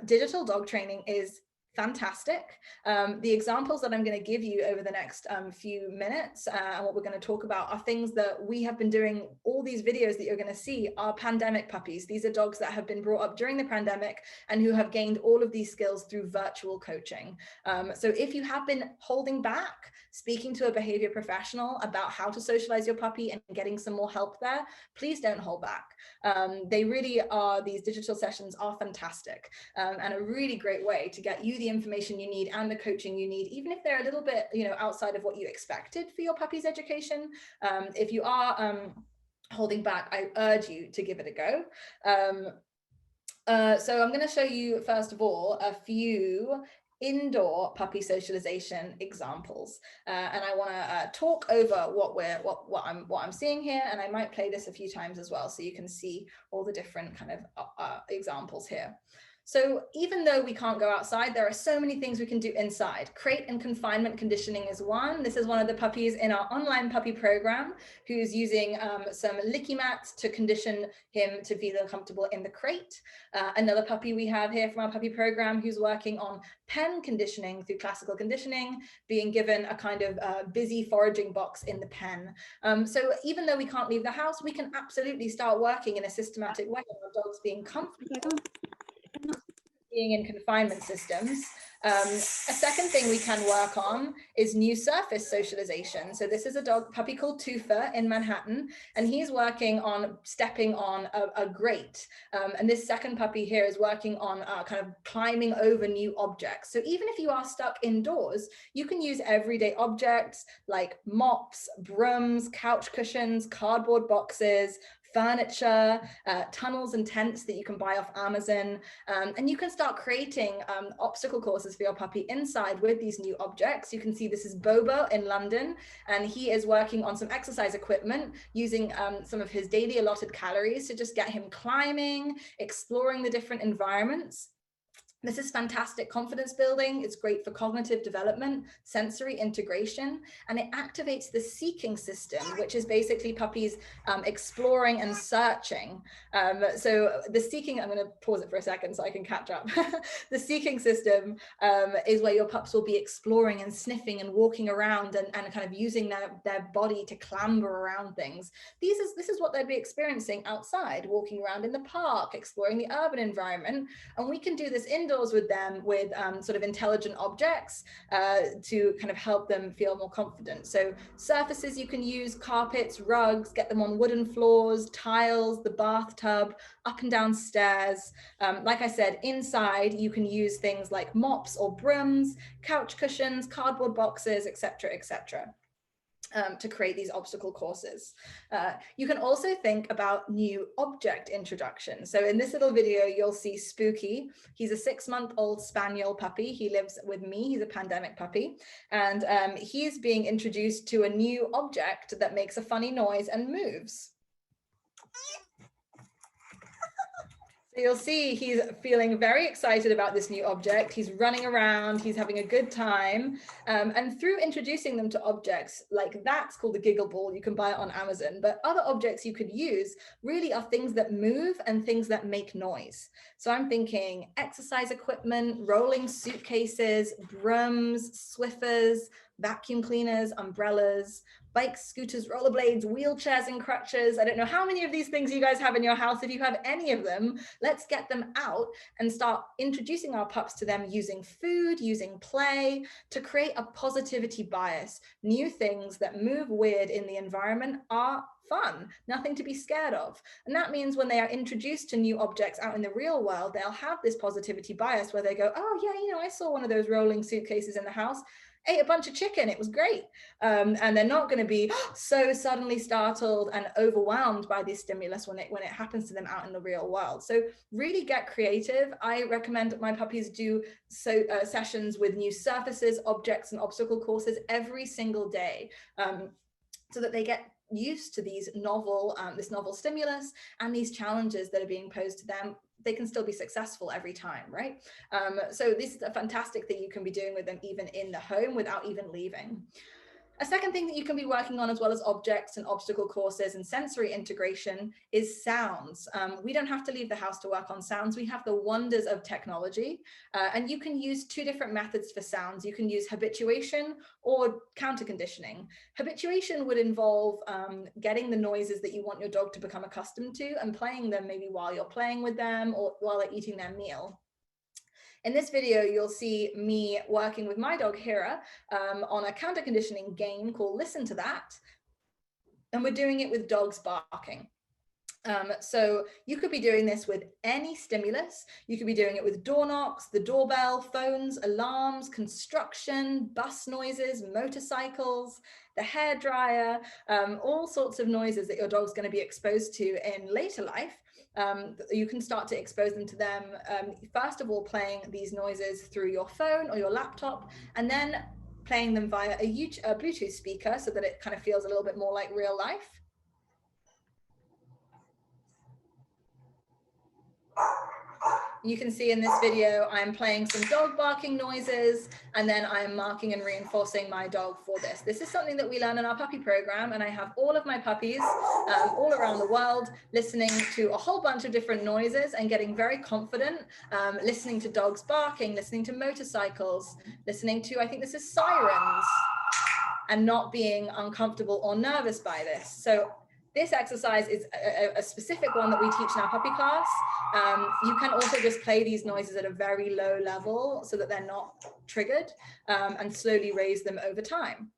digital dog training is fantastic. The examples that I'm going to give you over the next few minutes and what we're going to talk about are things that we have been doing. All these videos that you're going to see are pandemic puppies. These are dogs that have been brought up during the pandemic and who have gained all of these skills through virtual coaching. So if you have been holding back speaking to a behavior professional about how to socialize your puppy and getting some more help there, please don't hold back. They really are, these digital sessions are fantastic and a really great way to get you the information you need and the coaching you need, even if they're a little bit, outside of what you expected for your puppy's education. If you are holding back, I urge you to give it a go. So I'm going to show you, first of all, a few indoor puppy socialization examples, and I want to talk over what I'm seeing here, and I might play this a few times as well so you can see all the different kind of examples here. So even though we can't go outside, there are so many things we can do inside. Crate and confinement conditioning is one. This is one of the puppies in our online puppy program who's using some licky mats to condition him to feel comfortable in the crate. Another puppy we have here from our puppy program who's working on pen conditioning through classical conditioning, being given a kind of busy foraging box in the pen. So even though we can't leave the house, we can absolutely start working in a systematic way on our dogs being comfortable being in confinement systems. A second thing we can work on is new surface socialization. So this is a puppy called Tufa in Manhattan, and he's working on stepping on a grate. And this second puppy here is working on kind of climbing over new objects. So even if you are stuck indoors, you can use everyday objects like mops, brooms, couch cushions, cardboard boxes, furniture, tunnels and tents that you can buy off Amazon. And you can start creating obstacle courses for your puppy inside with these new objects. You can see this is Bobo in London, and he is working on some exercise equipment using some of his daily allotted calories to just get him climbing, exploring the different environments. This is fantastic confidence building. It's great for cognitive development, sensory integration, and it activates the seeking system, which is basically puppies exploring and searching. So the seeking, I'm going to pause it for a second so I can catch up. The seeking system is where your pups will be exploring and sniffing and walking around and kind of using their body to clamber around things. This is what they'd be experiencing outside, walking around in the park, exploring the urban environment. And we can do this indoors with them with sort of intelligent objects to kind of help them feel more confident. So surfaces you can use, carpets, rugs, get them on wooden floors, tiles, the bathtub, up and down stairs. Like I said, inside you can use things like mops or brooms, couch cushions, cardboard boxes, etc., etc. To create these obstacle courses. You can also think about new object introduction. So in this little video, you'll see Spooky. He's a 6-month-old spaniel puppy. He lives with me. He's a pandemic puppy. And he's being introduced to a new object that makes a funny noise and moves. you'll see he's feeling very excited about this new object. He's running around, he's having a good time. And through introducing them to objects, like that's called a giggle ball, you can buy it on Amazon, but other objects you could use really are things that move and things that make noise. So I'm thinking exercise equipment, rolling suitcases, brooms, Swiffers, vacuum cleaners, umbrellas, bikes, scooters, rollerblades, wheelchairs and crutches. I don't know how many of these things you guys have in your house. If you have any of them, let's get them out and start introducing our pups to them using food, using play, to create a positivity bias. New things that move weird in the environment are fun, nothing to be scared of. And that means when they are introduced to new objects out in the real world, they'll have this positivity bias where they go, oh yeah, you know, I saw one of those rolling suitcases in the house, ate a bunch of chicken, it was great. And they're not going to be so suddenly startled and overwhelmed by this stimulus when it happens to them out in the real world. So really get creative. I recommend that my puppies do sessions with new surfaces, objects, and obstacle courses every single day, so that they get used to these this novel stimulus and these challenges that are being posed to them. They can still be successful every time, right? So this is a fantastic thing you can be doing with them even in the home without even leaving. A second thing that you can be working on, as well as objects and obstacle courses and sensory integration, is sounds. We don't have to leave the house to work on sounds. We have the wonders of technology, and you can use two different methods for sounds. You can use habituation or counter conditioning. Habituation would involve getting the noises that you want your dog to become accustomed to and playing them maybe while you're playing with them or while they're eating their meal. In this video, you'll see me working with my dog Hira on a counter conditioning game called Listen to That. And we're doing it with dogs barking. So you could be doing this with any stimulus. You could be doing it with door knocks, the doorbell, phones, alarms, construction, bus noises, motorcycles, the hairdryer, all sorts of noises that your dog's going to be exposed to in later life. You can start to expose them to them, first of all, playing these noises through your phone or your laptop, and then playing them via a Bluetooth speaker so that it kind of feels a little bit more like real life. You can see in this video, I'm playing some dog barking noises, and then I'm marking and reinforcing my dog for this. This is something that we learn in our puppy program, and I have all of my puppies all around the world listening to a whole bunch of different noises and getting very confident, listening to dogs barking, listening to motorcycles, listening to, I think this is sirens, and not being uncomfortable or nervous by this. So this exercise is a specific one that we teach in our puppy class. You can also just play these noises at a very low level so that they're not triggered, and slowly raise them over time.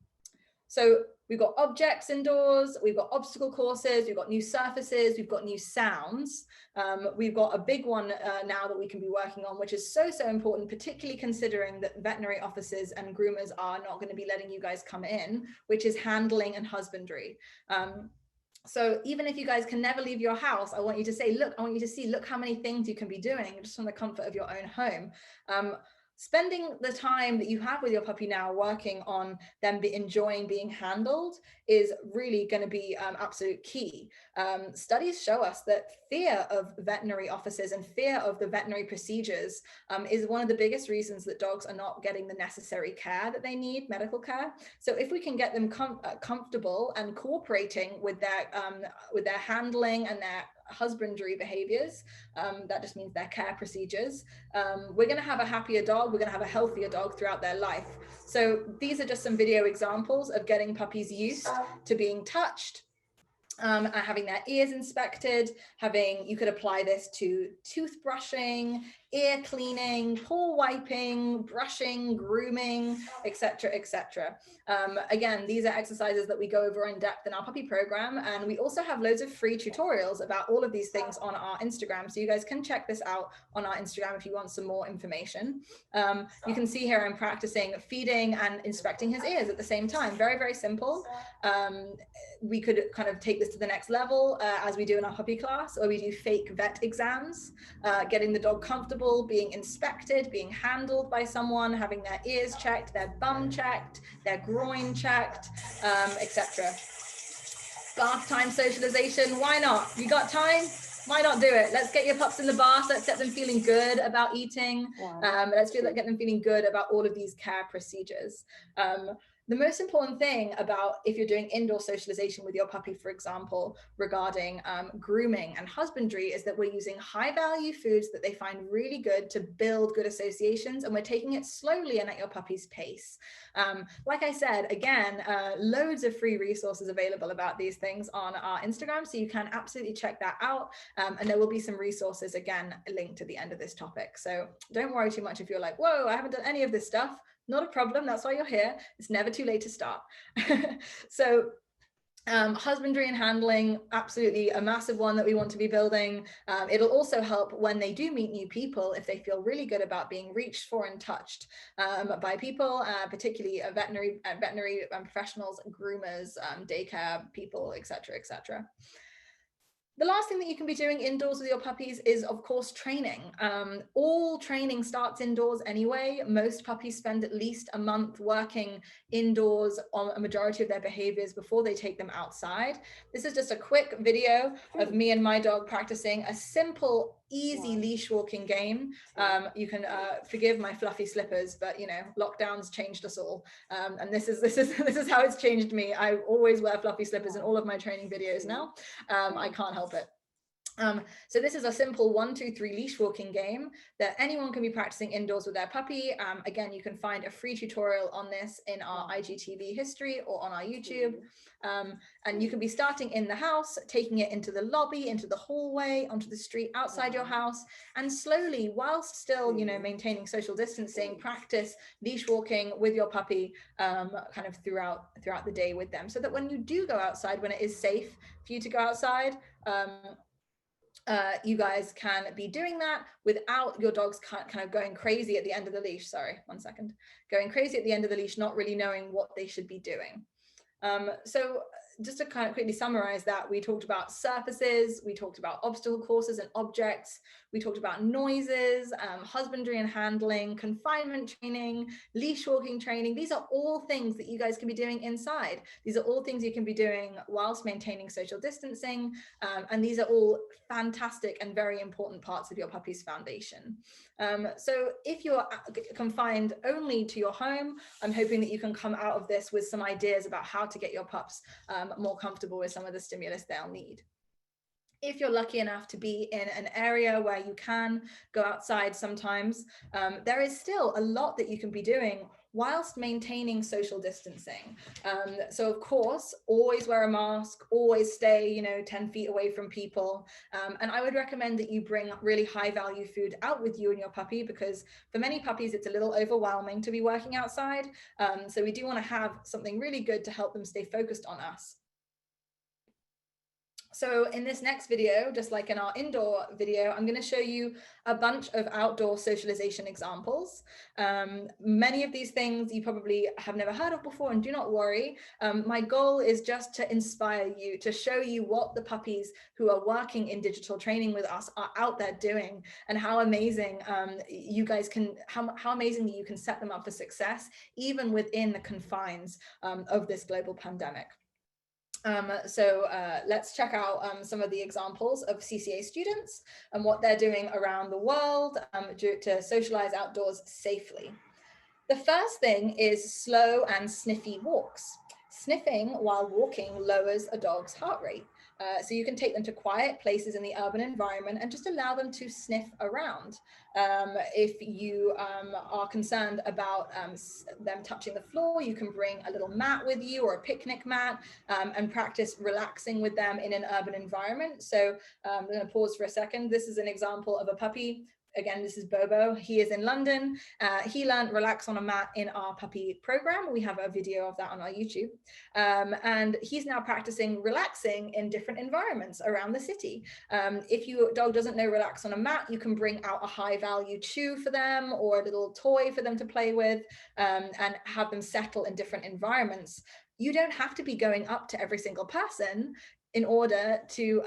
So we've got objects indoors, we've got obstacle courses, we've got new surfaces, we've got new sounds. We've got a big one now that we can be working on, which is so important, particularly considering that veterinary offices and groomers are not going to be letting you guys come in, which is handling and husbandry. So even if you guys can never leave your house, I want you to say, look, I want you to see, look how many things you can be doing just from the comfort of your own home. Spending the time that you have with your puppy now working on them enjoying being handled is really going to be absolute key. Studies show us that fear of veterinary offices and fear of the veterinary procedures is one of the biggest reasons that dogs are not getting the necessary care that they need, medical care. So if we can get them comfortable and cooperating with their handling and their husbandry behaviors, that just means their care procedures, we're going to have a happier dog, we're going to have a healthier dog throughout their life. So these are just some video examples of getting puppies used to being touched, having their ears inspected, you could apply this to toothbrushing, ear cleaning, paw wiping, brushing, grooming, etc., etc. Again, these are exercises that we go over in depth in our puppy program, and we also have loads of free tutorials about all of these things on our Instagram, so you guys can check this out on our Instagram if you want some more information. You can see here I'm practicing feeding and inspecting his ears at the same time. Very, very simple. We could kind of take this to the next level as we do in our puppy class, or we do fake vet exams, getting the dog comfortable, being inspected, being handled by someone, having their ears checked, their bum checked, their groin checked, etc. Bath time socialization, why not? You got time? Why not do it? Let's get your pups in the bath. Let's get them feeling good about eating. Get them feeling good about all of these care procedures. The most important thing about if you're doing indoor socialization with your puppy, for example, regarding grooming and husbandry, is that we're using high value foods that they find really good to build good associations, and we're taking it slowly and at your puppy's pace. Like I said, again, loads of free resources available about these things on our Instagram, so you can absolutely check that out. And there will be some resources, again, linked at the end of this topic. So don't worry too much if you're like, whoa, I haven't done any of this stuff. Not a problem. That's why you're here. It's never too late to start. So husbandry and handling, absolutely a massive one that we want to be building. It'll also help when they do meet new people, if they feel really good about being reached for and touched by people, particularly veterinary professionals, groomers, daycare people, etc., etc. The last thing that you can be doing indoors with your puppies is, of course, training. All training starts indoors anyway. Most puppies spend at least a month working indoors on a majority of their behaviors before they take them outside. This is just a quick video of me and my dog practicing a simple, easy leash walking game. You can forgive my fluffy slippers, but you know, lockdowns changed us all, and this is how it's changed me. I always wear fluffy slippers in all of my training videos now. I can't help it. So this is a simple 1, 2, 3 leash walking game that anyone can be practicing indoors with their puppy. Again, you can find a free tutorial on this in our IGTV history or on our YouTube. And you can be starting in the house, taking it into the lobby, into the hallway, onto the street outside your house, and slowly, whilst still, you know, maintaining social distancing, practice leash walking with your puppy kind of throughout the day with them, so that when you do go outside, when it is safe for you to go outside, you guys can be doing that without your dogs kind of going crazy at the end of the leash. Sorry, one second. Going crazy at the end of the leash, not really knowing what they should be doing. So just to kind of quickly summarize that, we talked about surfaces, we talked about obstacle courses and objects, we talked about noises, husbandry and handling, confinement training, leash walking training. These are all things that you guys can be doing inside. These are all things you can be doing whilst maintaining social distancing. And these are all fantastic and very important parts of your puppy's foundation. So if you're confined only to your home, I'm hoping that you can come out of this with some ideas about how to get your pups more comfortable with some of the stimulus they'll need. If you're lucky enough to be in an area where you can go outside sometimes, there is still a lot that you can be doing whilst maintaining social distancing. So of course, always wear a mask, always stay, you know, 10 feet away from people. And I would recommend that you bring really high value food out with you and your puppy, because for many puppies, it's a little overwhelming to be working outside. So we do want to have something really good to help them stay focused on us. So in this next video, just like in our indoor video, I'm going to show you a bunch of outdoor socialization examples. Many of these things you probably have never heard of before, and do not worry. My goal is just to inspire you, to show you what the puppies who are working in digital training with us are out there doing, and how amazing you guys can, how amazing that you can set them up for success, even within the confines of this global pandemic. Let's check out some of the examples of CCA students and what they're doing around the world to socialize outdoors safely. The first thing is slow and sniffy walks. Sniffing while walking lowers a dog's heart rate. So you can take them to quiet places in the urban environment and just allow them to sniff around. If you are concerned about them touching the floor, you can bring a little mat with you or a picnic mat and practice relaxing with them in an urban environment. So I'm going to pause for a second. This is an example of a puppy. Again, this is Bobo. He is in London. He learned relax on a mat in our puppy program. We have a video of that on our YouTube. And he's now practicing relaxing in different environments around the city. If your dog doesn't know relax on a mat, you can bring out a high value chew for them or a little toy for them to play with and have them settle in different environments. You don't have to be going up to every single person in order to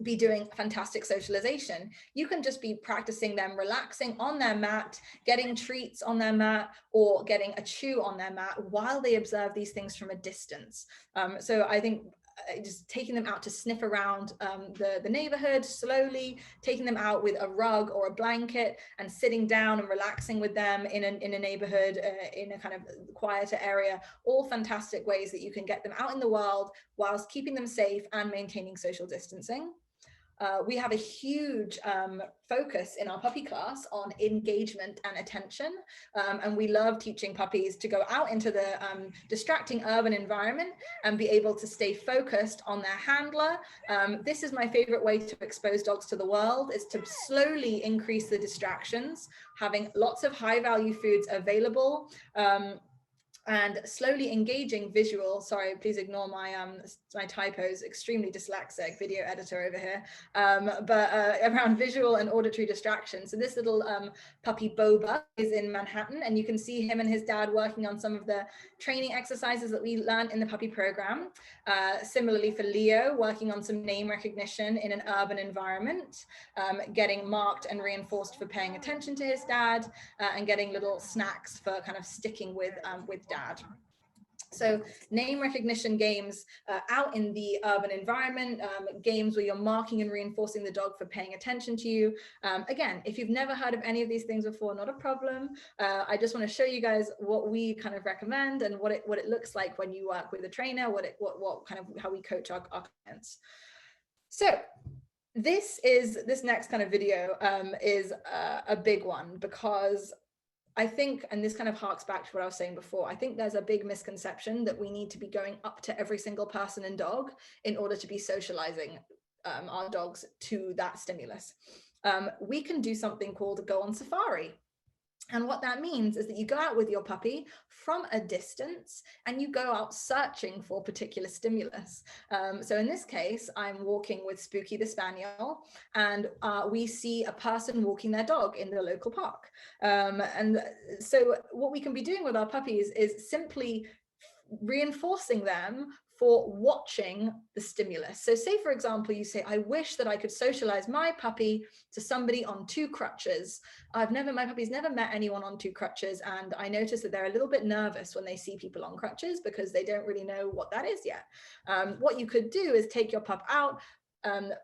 be doing fantastic socialization. You can just be practicing them relaxing on their mat, getting treats on their mat, or getting a chew on their mat while they observe these things from a distance. So I think just taking them out to sniff around the neighborhood slowly, taking them out with a rug or a blanket and sitting down and relaxing with them in a neighborhood, in a kind of quieter area. All fantastic ways that you can get them out in the world whilst keeping them safe and maintaining social distancing. We have a huge focus in our puppy class on engagement and attention. And we love teaching puppies to go out into the distracting urban environment and be able to stay focused on their handler. This is my favorite way to expose dogs to the world, is to slowly increase the distractions, having lots of high value foods available, and slowly engaging visual, sorry, please ignore my my typos, extremely dyslexic video editor over here, but around visual and auditory distraction. So this little puppy Boba is in Manhattan, and you can see him and his dad working on some of the training exercises that we learned in the puppy program. Similarly for Leo, working on some name recognition in an urban environment, getting marked and reinforced for paying attention to his dad, and getting little snacks for kind of sticking with dad. So name recognition games out in the urban environment, games where you're marking and reinforcing the dog for paying attention to you. Again, if you've never heard of any of these things before, not a problem. I just want to show you guys what we kind of recommend and what it looks like when you work with a trainer, what kind of how we coach our clients. So this next kind of video is a big one, because I think, and this kind of harks back to what I was saying before, I think there's a big misconception that we need to be going up to every single person and dog in order to be socializing our dogs to that stimulus. We can do something called go on safari. And what that means is that you go out with your puppy from a distance and you go out searching for particular stimulus. So in this case, I'm walking with Spooky the Spaniel, and we see a person walking their dog in the local park. And so what we can be doing with our puppies is simply reinforcing them for watching the stimulus. So say, for example, you say, I wish that I could socialize my puppy to somebody on 2 crutches. My puppy's never met anyone on 2 crutches. And I notice that they're a little bit nervous when they see people on crutches because they don't really know what that is yet. What you could do is take your pup out,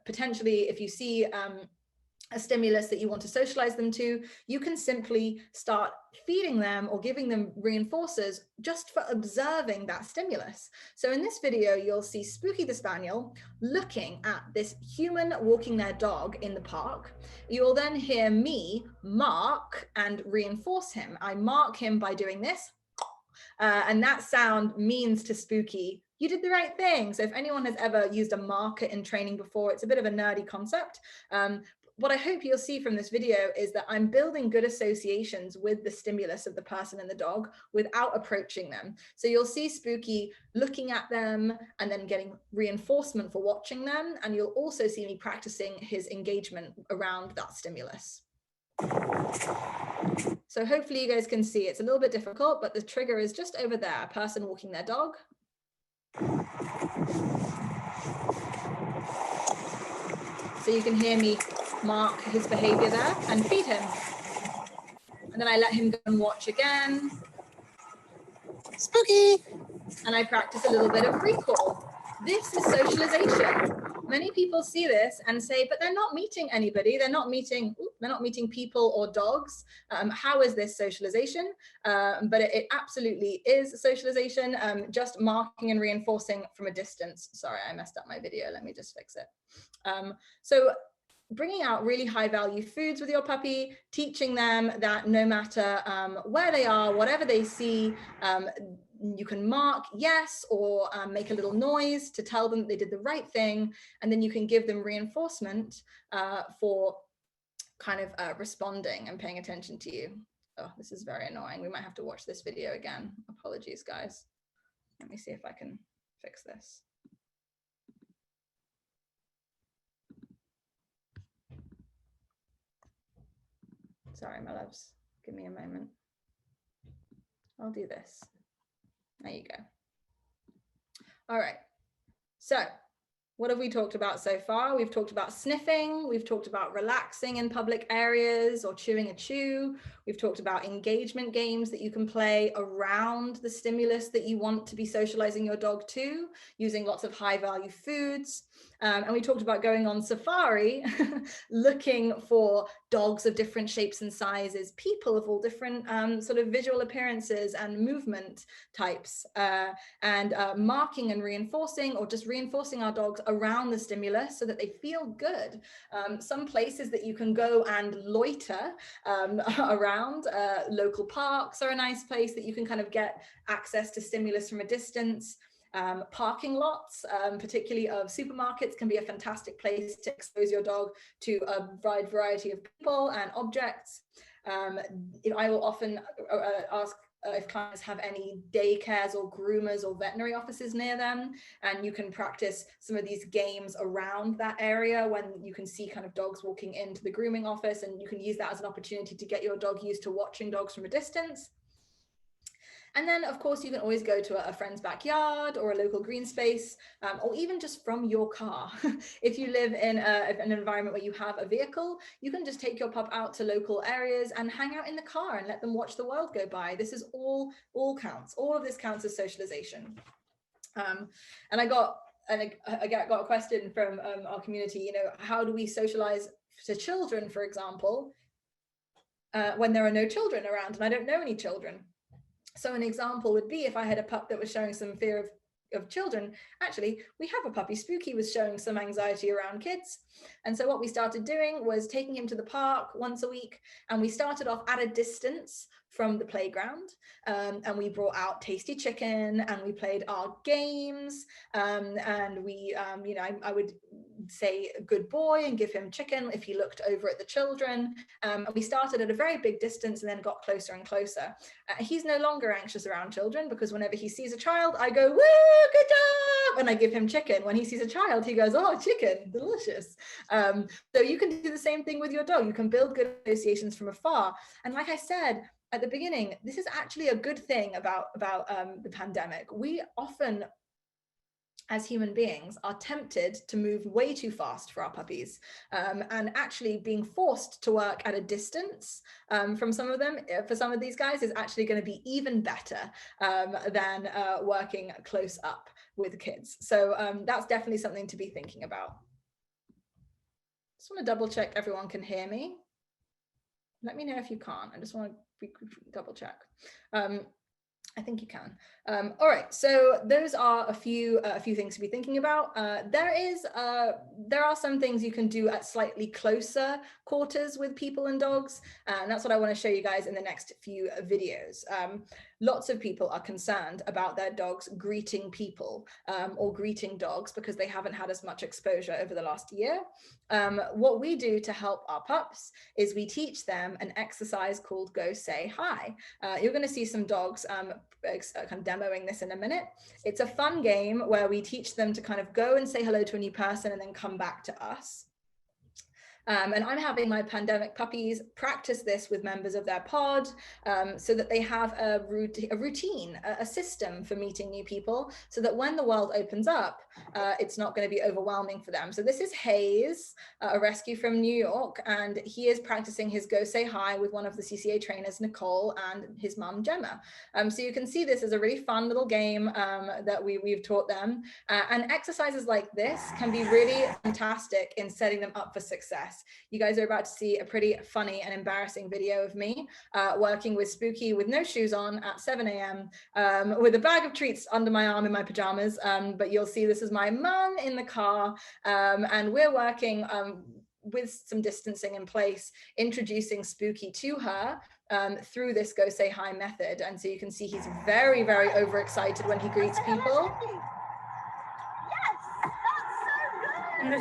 potentially if you see a stimulus that you want to socialize them to, you can simply start feeding them or giving them reinforcers just for observing that stimulus. So in this video, you'll see Spooky the Spaniel looking at this human walking their dog in the park. You'll then hear me mark and reinforce him. I mark him by doing this, and that sound means to Spooky, you did the right thing. So if anyone has ever used a marker in training before, it's a bit of a nerdy concept. What I hope you'll see from this video is that I'm building good associations with the stimulus of the person and the dog without approaching them. So you'll see Spooky looking at them and then getting reinforcement for watching them. And you'll also see me practicing his engagement around that stimulus. So hopefully you guys can see it's a little bit difficult, but the trigger is just over there, a person walking their dog. So you can hear me mark his behavior there and feed him. And then I let him go and watch again. Spooky! And I practice a little bit of recall. This is socialization. Many people see this and say, but they're not meeting anybody. They're not meeting people or dogs. How is this socialization? But it absolutely is socialization, just marking and reinforcing from a distance. Sorry, I messed up my video. Let me just fix it. So bringing out really high value foods with your puppy, teaching them that no matter where they are, whatever they see, you can mark yes or make a little noise to tell them that they did the right thing, and then you can give them reinforcement for kind of responding and paying attention to you. Oh, this is very annoying. We might have to watch this video again. Apologies, guys. Let me see if I can fix this. Sorry, my loves. Give me a moment. I'll do this. There you go. All right. So What have we talked about so far? We've talked about sniffing, we've talked about relaxing in public areas or chewing a chew. We've talked about engagement games that you can play around the stimulus that you want to be socializing your dog to, using lots of high value foods. And we talked about going on safari, looking for dogs of different shapes and sizes, people of all different sort of visual appearances and movement types, and marking and reinforcing, or just reinforcing our dogs around the stimulus so that they feel good. Some places that you can go and loiter around, local parks are a nice place that you can kind of get access to stimulus from a distance. Parking lots, particularly of supermarkets, can be a fantastic place to expose your dog to a wide variety of people and objects. I will often ask if clients have any daycares or groomers or veterinary offices near them, and you can practice some of these games around that area when you can see kind of dogs walking into the grooming office, and you can use that as an opportunity to get your dog used to watching dogs from a distance. And then, of course, you can always go to a friend's backyard or a local green space, or even just from your car. If you live in an environment where you have a vehicle, you can just take your pup out to local areas and hang out in the car and let them watch the world go by. This is all counts. All of this counts as socialization. And I got a question from our community, you know, how do we socialize to children, for example, when there are no children around and I don't know any children? So an example would be if I had a pup that was showing some fear of children. Actually, we have a puppy, Spooky, was showing some anxiety around kids. And so what we started doing was taking him to the park once a week, and we started off at a distance from the playground, and we brought out tasty chicken and we played our games, and we you know, I would say good boy and give him chicken if he looked over at the children, and we started at a very big distance and then got closer and closer. He's no longer anxious around children, because whenever he sees a child, I go, woo, good job, and I give him chicken. When he sees a child, he goes, oh, chicken, delicious. So you can do the same thing with your dog. You can build good associations from afar. And like I said at the beginning, this is actually a good thing about the pandemic. We often, as human beings, are tempted to move way too fast for our puppies, and actually being forced to work at a distance from some of them, for some of these guys, is actually going to be even better than working close up with kids. So that's definitely something to be thinking about. Just want to double check everyone can hear me. Let me know if you can't. I just want to double check. I think you can. All right, so those are a few things to be thinking about. There are some things you can do at slightly closer quarters with people and dogs, and that's what I want to show you guys in the next few videos. Lots of people are concerned about their dogs greeting people or greeting dogs because they haven't had as much exposure over the last year. What we do to help our pups is we teach them an exercise called Go Say Hi. You're going to see some dogs kind of demoing this in a minute. It's a fun game where we teach them to kind of go and say hello to a new person and then come back to us. And I'm having my pandemic puppies practice this with members of their pod, so that they have a routine, a system for meeting new people, so that when the world opens up, it's not going to be overwhelming for them. So this is Hayes, a rescue from New York, and he is practicing his Go Say Hi with one of the CCA trainers, Nicole, and his mum, Gemma. So you can see this as a really fun little game that we've taught them. And exercises like this can be really fantastic in setting them up for success. You guys are about to see a pretty funny and embarrassing video of me working with Spooky with no shoes on at 7 a.m. With a bag of treats under my arm in my pajamas. But you'll see this is my mum in the car, and we're working with some distancing in place, introducing Spooky to her through this Go Say Hi method. And so you can see he's very, very overexcited when he greets people. Yes, that's so good.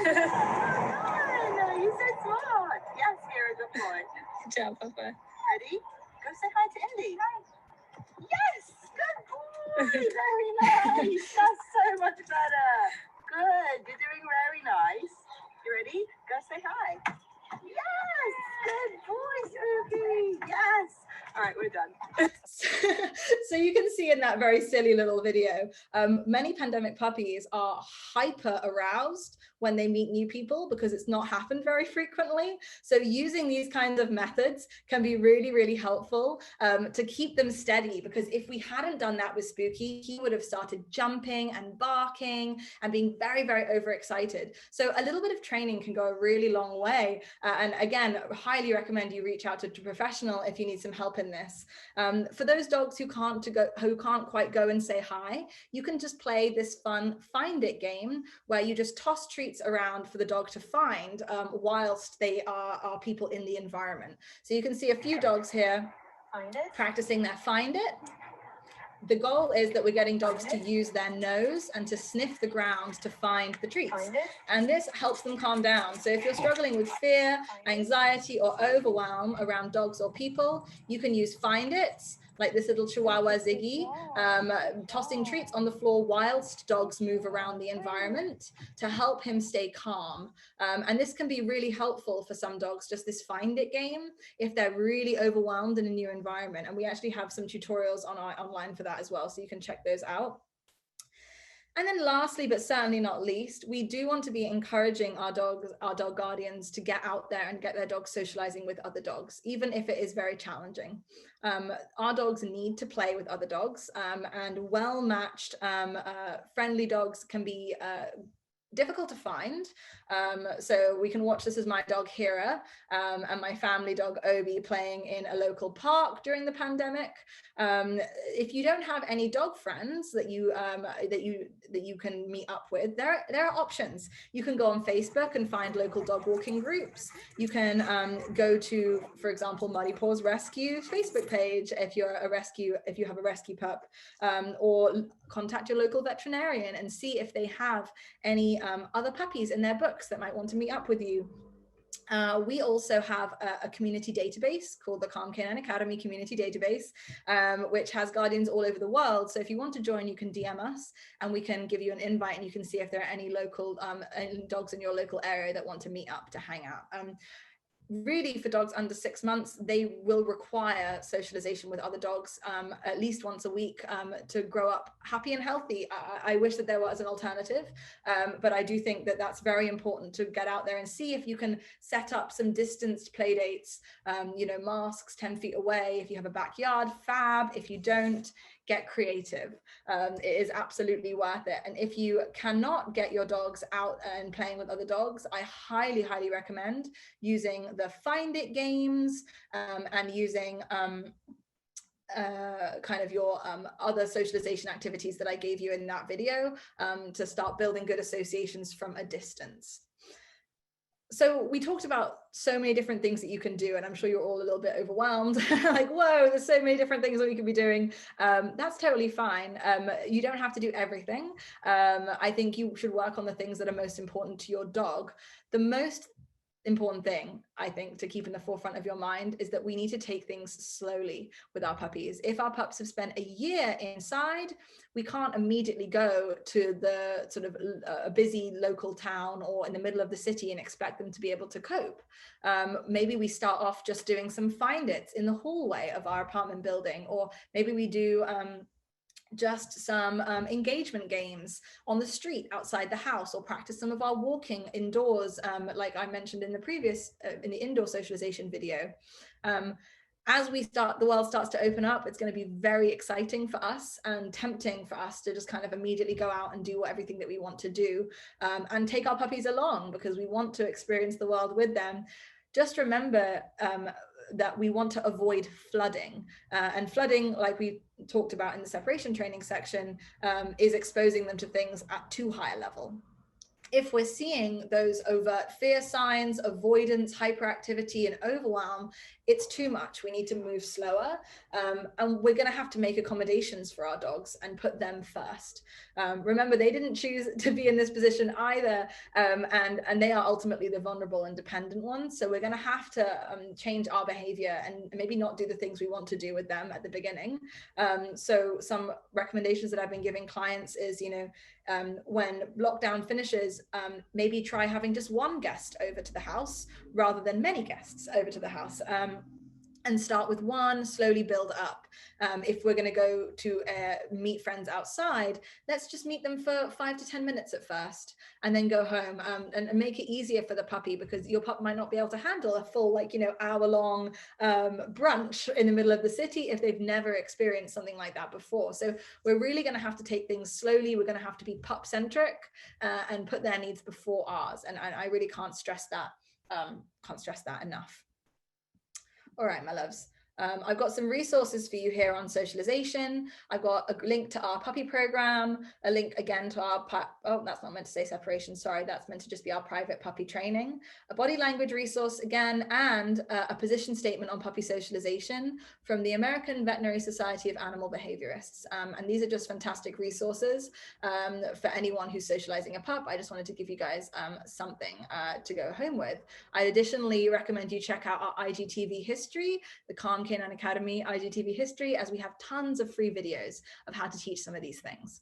You're so smart. Yes, you're a good boy. Good job, Papa. Ready? Go say hi to Indy. Yes, good boy. Very nice. That's so much better. Good. You're doing very nice. You ready? Go say hi. Yes, good boy, Spooky. Yes. All right, we're done. So you can see see in that very silly little video, many pandemic puppies are hyper aroused when they meet new people because it's not happened very frequently. So using these kinds of methods can be really, really helpful to keep them steady, because if we hadn't done that with Spooky, he would have started jumping and barking and being very, very overexcited. So a little bit of training can go a really long way. And again, highly recommend you reach out to a professional if you need some help in this. For those dogs who can't quite go and say hi, you can just play this fun find it game where you just toss treats around for the dog to find whilst they are people in the environment. So you can see a few dogs here practicing their find it. The goal is that we're getting dogs to use their nose and to sniff the ground to find the treats. And this helps them calm down. So if you're struggling with fear, anxiety, or overwhelm around dogs or people, you can use find it's, like this little Chihuahua Ziggy, tossing treats on the floor whilst dogs move around the environment to help him stay calm. And this can be really helpful for some dogs, just this find it game, if they're really overwhelmed in a new environment. And we actually have some tutorials online for that as well, so you can check those out. And then lastly, but certainly not least, we do want to be encouraging our dog guardians to get out there and get their dogs socializing with other dogs, even if it is very challenging. Our dogs need to play with other dogs, and well-matched, friendly dogs can be difficult to find. So we can watch this as my dog Hira and my family dog Obi playing in a local park during the pandemic. If you don't have any dog friends that you can meet up with, there are options. You can go on Facebook and find local dog walking groups. You can go to, for example, Muddy Paws Rescue Facebook page if you have a rescue pup, or contact your local veterinarian and see if they have any other puppies in their books that might want to meet up with you. We also have a community database called the Calm Canine Academy Community Database, which has guardians all over the world. So if you want to join, you can DM us and we can give you an invite, and you can see if there are any local any dogs in your local area that want to meet up to hang out. Really, for dogs under 6 months, they will require socialization with other dogs at least once a week to grow up happy and healthy. I wish that there was an alternative, but I do think that that's very important to get out there and see if you can set up some distanced play dates, masks 10 feet away. If you have a backyard, fab. If you don't, get creative. It is absolutely worth it. And if you cannot get your dogs out and playing with other dogs, I highly, highly recommend using the Find It games and using kind of your other socialization activities that I gave you in that video to start building good associations from a distance. So we talked about so many different things that you can do, and I'm sure you're all a little bit overwhelmed, like, whoa, there's so many different things that we could be doing. That's totally fine. You don't have to do everything. I think you should work on the things that are most important to your dog. The most important thing, I think, to keep in the forefront of your mind is that we need to take things slowly with our puppies. If our pups have spent a year inside, we can't immediately go to the sort of a busy local town or in the middle of the city and expect them to be able to cope. Maybe we start off just doing some find its in the hallway of our apartment building, or maybe we do just some engagement games on the street outside the house, or practice some of our walking indoors, like I mentioned in the previous in the indoor socialization video. As the world starts to open up, it's going to be very exciting for us and tempting for us to just kind of immediately go out and do everything that we want to do, and take our puppies along because we want to experience the world with them. Just remember that we want to avoid flooding, and flooding, like we talked about in the separation training section, is exposing them to things at too high a level. If we're seeing those overt fear signs, avoidance, hyperactivity, and overwhelm, it's too much. We need to move slower, and we're going to have to make accommodations for our dogs and put them first. Remember, they didn't choose to be in this position either, and they are ultimately the vulnerable and dependent ones. So we're going to have to change our behavior and maybe not do the things we want to do with them at the beginning. So some recommendations that I've been giving clients is, when lockdown finishes, maybe try having just one guest over to the house rather than many guests over to the house. and start with one, slowly build up. If we're going to go to meet friends outside, let's just meet them for 5 to 10 minutes at first, and then go home, and make it easier for the puppy, because your pup might not be able to handle a full, like, hour-long brunch in the middle of the city if they've never experienced something like that before. So we're really going to have to take things slowly. We're going to have to be pup-centric and put their needs before ours. And I really can't stress that enough. All right, my loves. I've got some resources for you here on socialization. I've got a link to our puppy program, a link again to our, oh, that's not meant to say separation, sorry, that's meant to just be our private puppy training, a body language resource again, and a position statement on puppy socialization from the American Veterinary Society of Animal Behaviorists. And these are just fantastic resources for anyone who's socializing a pup. I just wanted to give you guys something to go home with. I additionally recommend you check out our IGTV history, the Calm Canine Academy IGTV history, as we have tons of free videos of how to teach some of these things.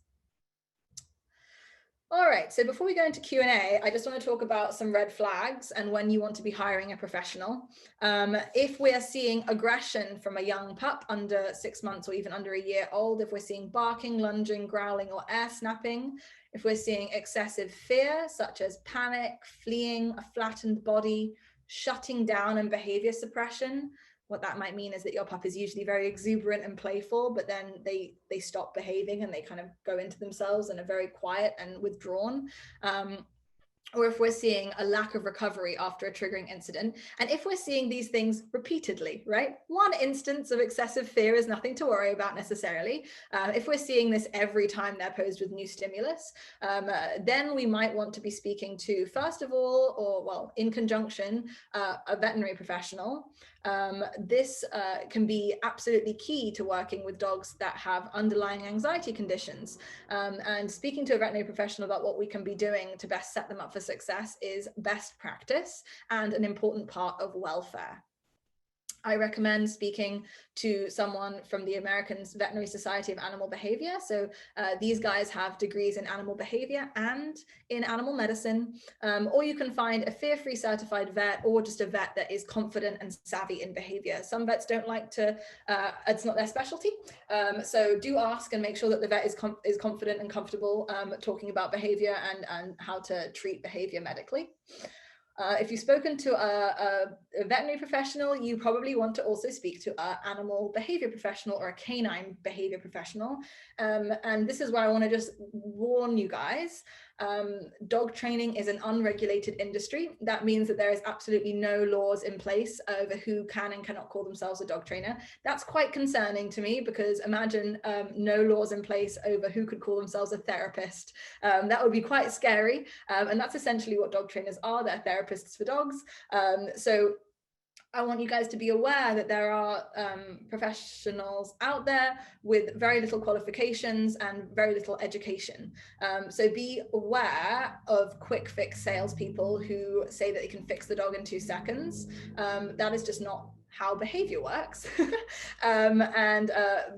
All right, so before we go into Q&A, I just want to talk about some red flags and when you want to be hiring a professional. If we are seeing aggression from a young pup under 6 months or even under a year old, if we're seeing barking, lunging, growling, or air snapping, if we're seeing excessive fear, such as panic, fleeing, a flattened body, shutting down, and behavior suppression, what that might mean is that your pup is usually very exuberant and playful, but then they stop behaving and they kind of go into themselves and are very quiet and withdrawn. Or if we're seeing a lack of recovery after a triggering incident. And if we're seeing these things repeatedly, right? One instance of excessive fear is nothing to worry about necessarily. If we're seeing this every time they're posed with new stimulus, then we might want to be speaking to, first of all, or well, in conjunction, a veterinary professional. This can be absolutely key to working with dogs that have underlying anxiety conditions. And speaking to a veterinary professional about what we can be doing to best set them up for success is best practice and an important part of welfare. I recommend speaking to someone from the American Veterinary Society of Animal Behavior. So these guys have degrees in animal behavior and in animal medicine, or you can find a fear-free certified vet or just a vet that is confident and savvy in behavior. Some vets don't like to, it's not their specialty. So do ask and make sure that the vet is confident and comfortable talking about behavior and how to treat behavior medically. If you've spoken to a veterinary professional, you probably want to also speak to an animal behavior professional or a canine behavior professional. And this is where I want to just warn you guys. Dog training is an unregulated industry. That means that there is absolutely no laws in place over who can and cannot call themselves a dog trainer. That's quite concerning to me, because imagine no laws in place over who could call themselves a therapist. That would be quite scary. And that's essentially what dog trainers are. They're therapists for dogs. So I want you guys to be aware that there are professionals out there with very little qualifications and very little education. So be aware of quick fix salespeople who say that they can fix the dog in 2 seconds. That is just not how behavior works. And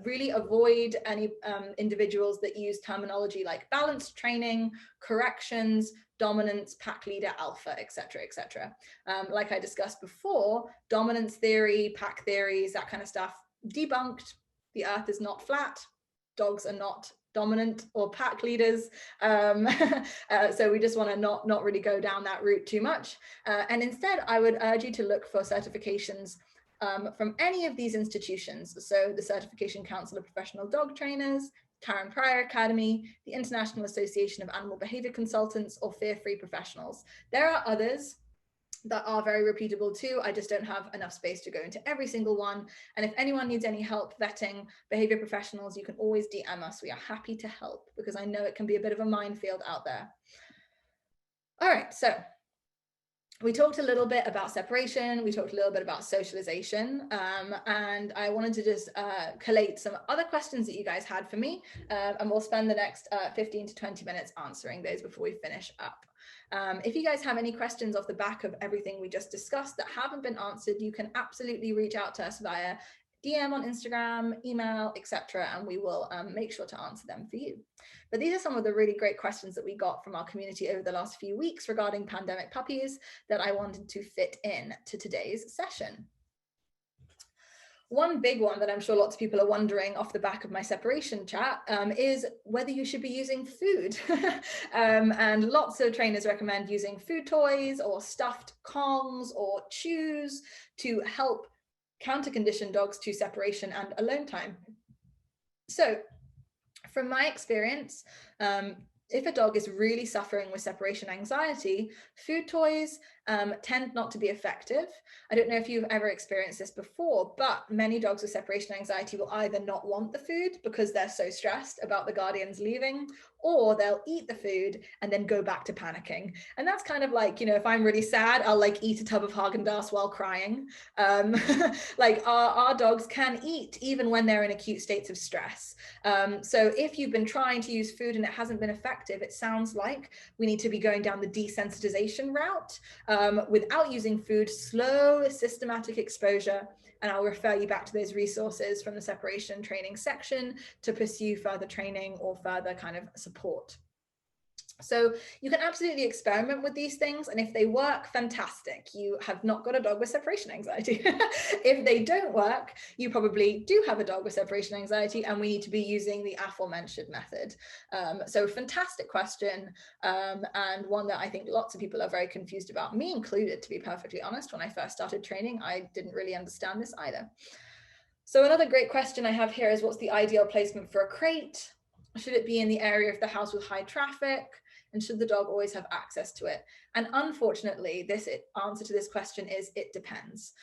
really avoid any individuals that use terminology like balanced training, corrections, dominance, pack leader, alpha, etc., etc. Like I discussed before, dominance theory, pack theories, that kind of stuff, debunked. The earth is not flat. Dogs are not dominant or pack leaders. So we just want to not really go down that route too much. And instead, I would urge you to look for certifications from any of these institutions. So the Certification Council of Professional Dog Trainers, Karen Pryor Academy, the International Association of Animal Behavior Consultants, or Fear-Free Professionals. There are others that are very reputable too. I just don't have enough space to go into every single one. And if anyone needs any help vetting behavior professionals, you can always DM us. We are happy to help, because I know it can be a bit of a minefield out there. All right, so we talked a little bit about separation, we talked a little bit about socialization, and I wanted to just collate some other questions that you guys had for me, and we'll spend the next 15 to 20 minutes answering those before we finish up. If you guys have any questions off the back of everything we just discussed that haven't been answered, you can absolutely reach out to us via DM on Instagram, email, etc., and we will make sure to answer them for you. But these are some of the really great questions that we got from our community over the last few weeks regarding pandemic puppies that I wanted to fit in to today's session. One big one that I'm sure lots of people are wondering off the back of my separation chat is whether you should be using food. And lots of trainers recommend using food toys or stuffed Kongs or chews to help counter-condition dogs to separation and alone time. So from my experience, if a dog is really suffering with separation anxiety, food toys tend not to be effective. I don't know if you've ever experienced this before, but many dogs with separation anxiety will either not want the food because they're so stressed about the guardians leaving, or they'll eat the food and then go back to panicking. And that's kind of like, you know, if I'm really sad, I'll like eat a tub of Haagen-Dazs while crying. Like our dogs can eat even when they're in acute states of stress. So if you've been trying to use food and it hasn't been effective, it sounds like we need to be going down the desensitization route without using food, slow, systematic exposure. And I'll refer you back to those resources from the separation training section to pursue further training or further kind of support. So you can absolutely experiment with these things, and if they work, fantastic. You have not got a dog with separation anxiety. If they don't work, you probably do have a dog with separation anxiety, and we need to be using the aforementioned method. So fantastic question, and one that I think lots of people are very confused about, me included, to be perfectly honest. When I first started training, I didn't really understand this either. So another great question I have here is, what's the ideal placement for a crate? Should it be in the area of the house with high traffic? And should the dog always have access to it? And unfortunately, this answer to this question is it depends.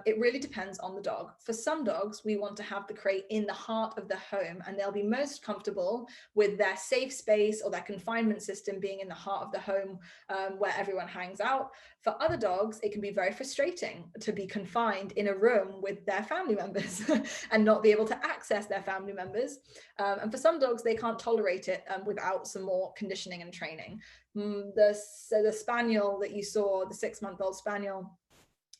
It really depends on the dog. For some dogs, we want to have the crate in the heart of the home, and they'll be most comfortable with their safe space or their confinement system being in the heart of the home where everyone hangs out. For other dogs, it can be very frustrating to be confined in a room with their family members and not be able to access their family members. And for some dogs, they can't tolerate it without some more conditioning and training. The spaniel that you saw, the 6-month-old spaniel,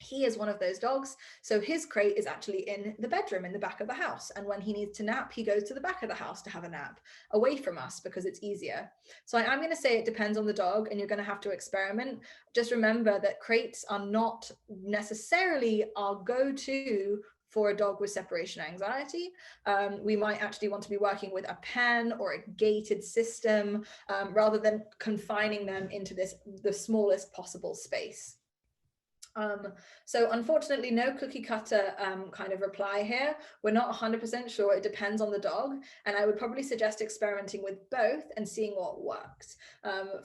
he is one of those dogs. So his crate is actually in the bedroom in the back of the house. And when he needs to nap, he goes to the back of the house to have a nap away from us because it's easier. So I'm going to say it depends on the dog, and you're going to have to experiment. Just remember that crates are not necessarily our go-to for a dog with separation anxiety. We might actually want to be working with a pen or a gated system rather than confining them into the smallest possible space. So unfortunately, no cookie cutter kind of reply here. We're not 100% sure. It depends on the dog. And I would probably suggest experimenting with both and seeing what works.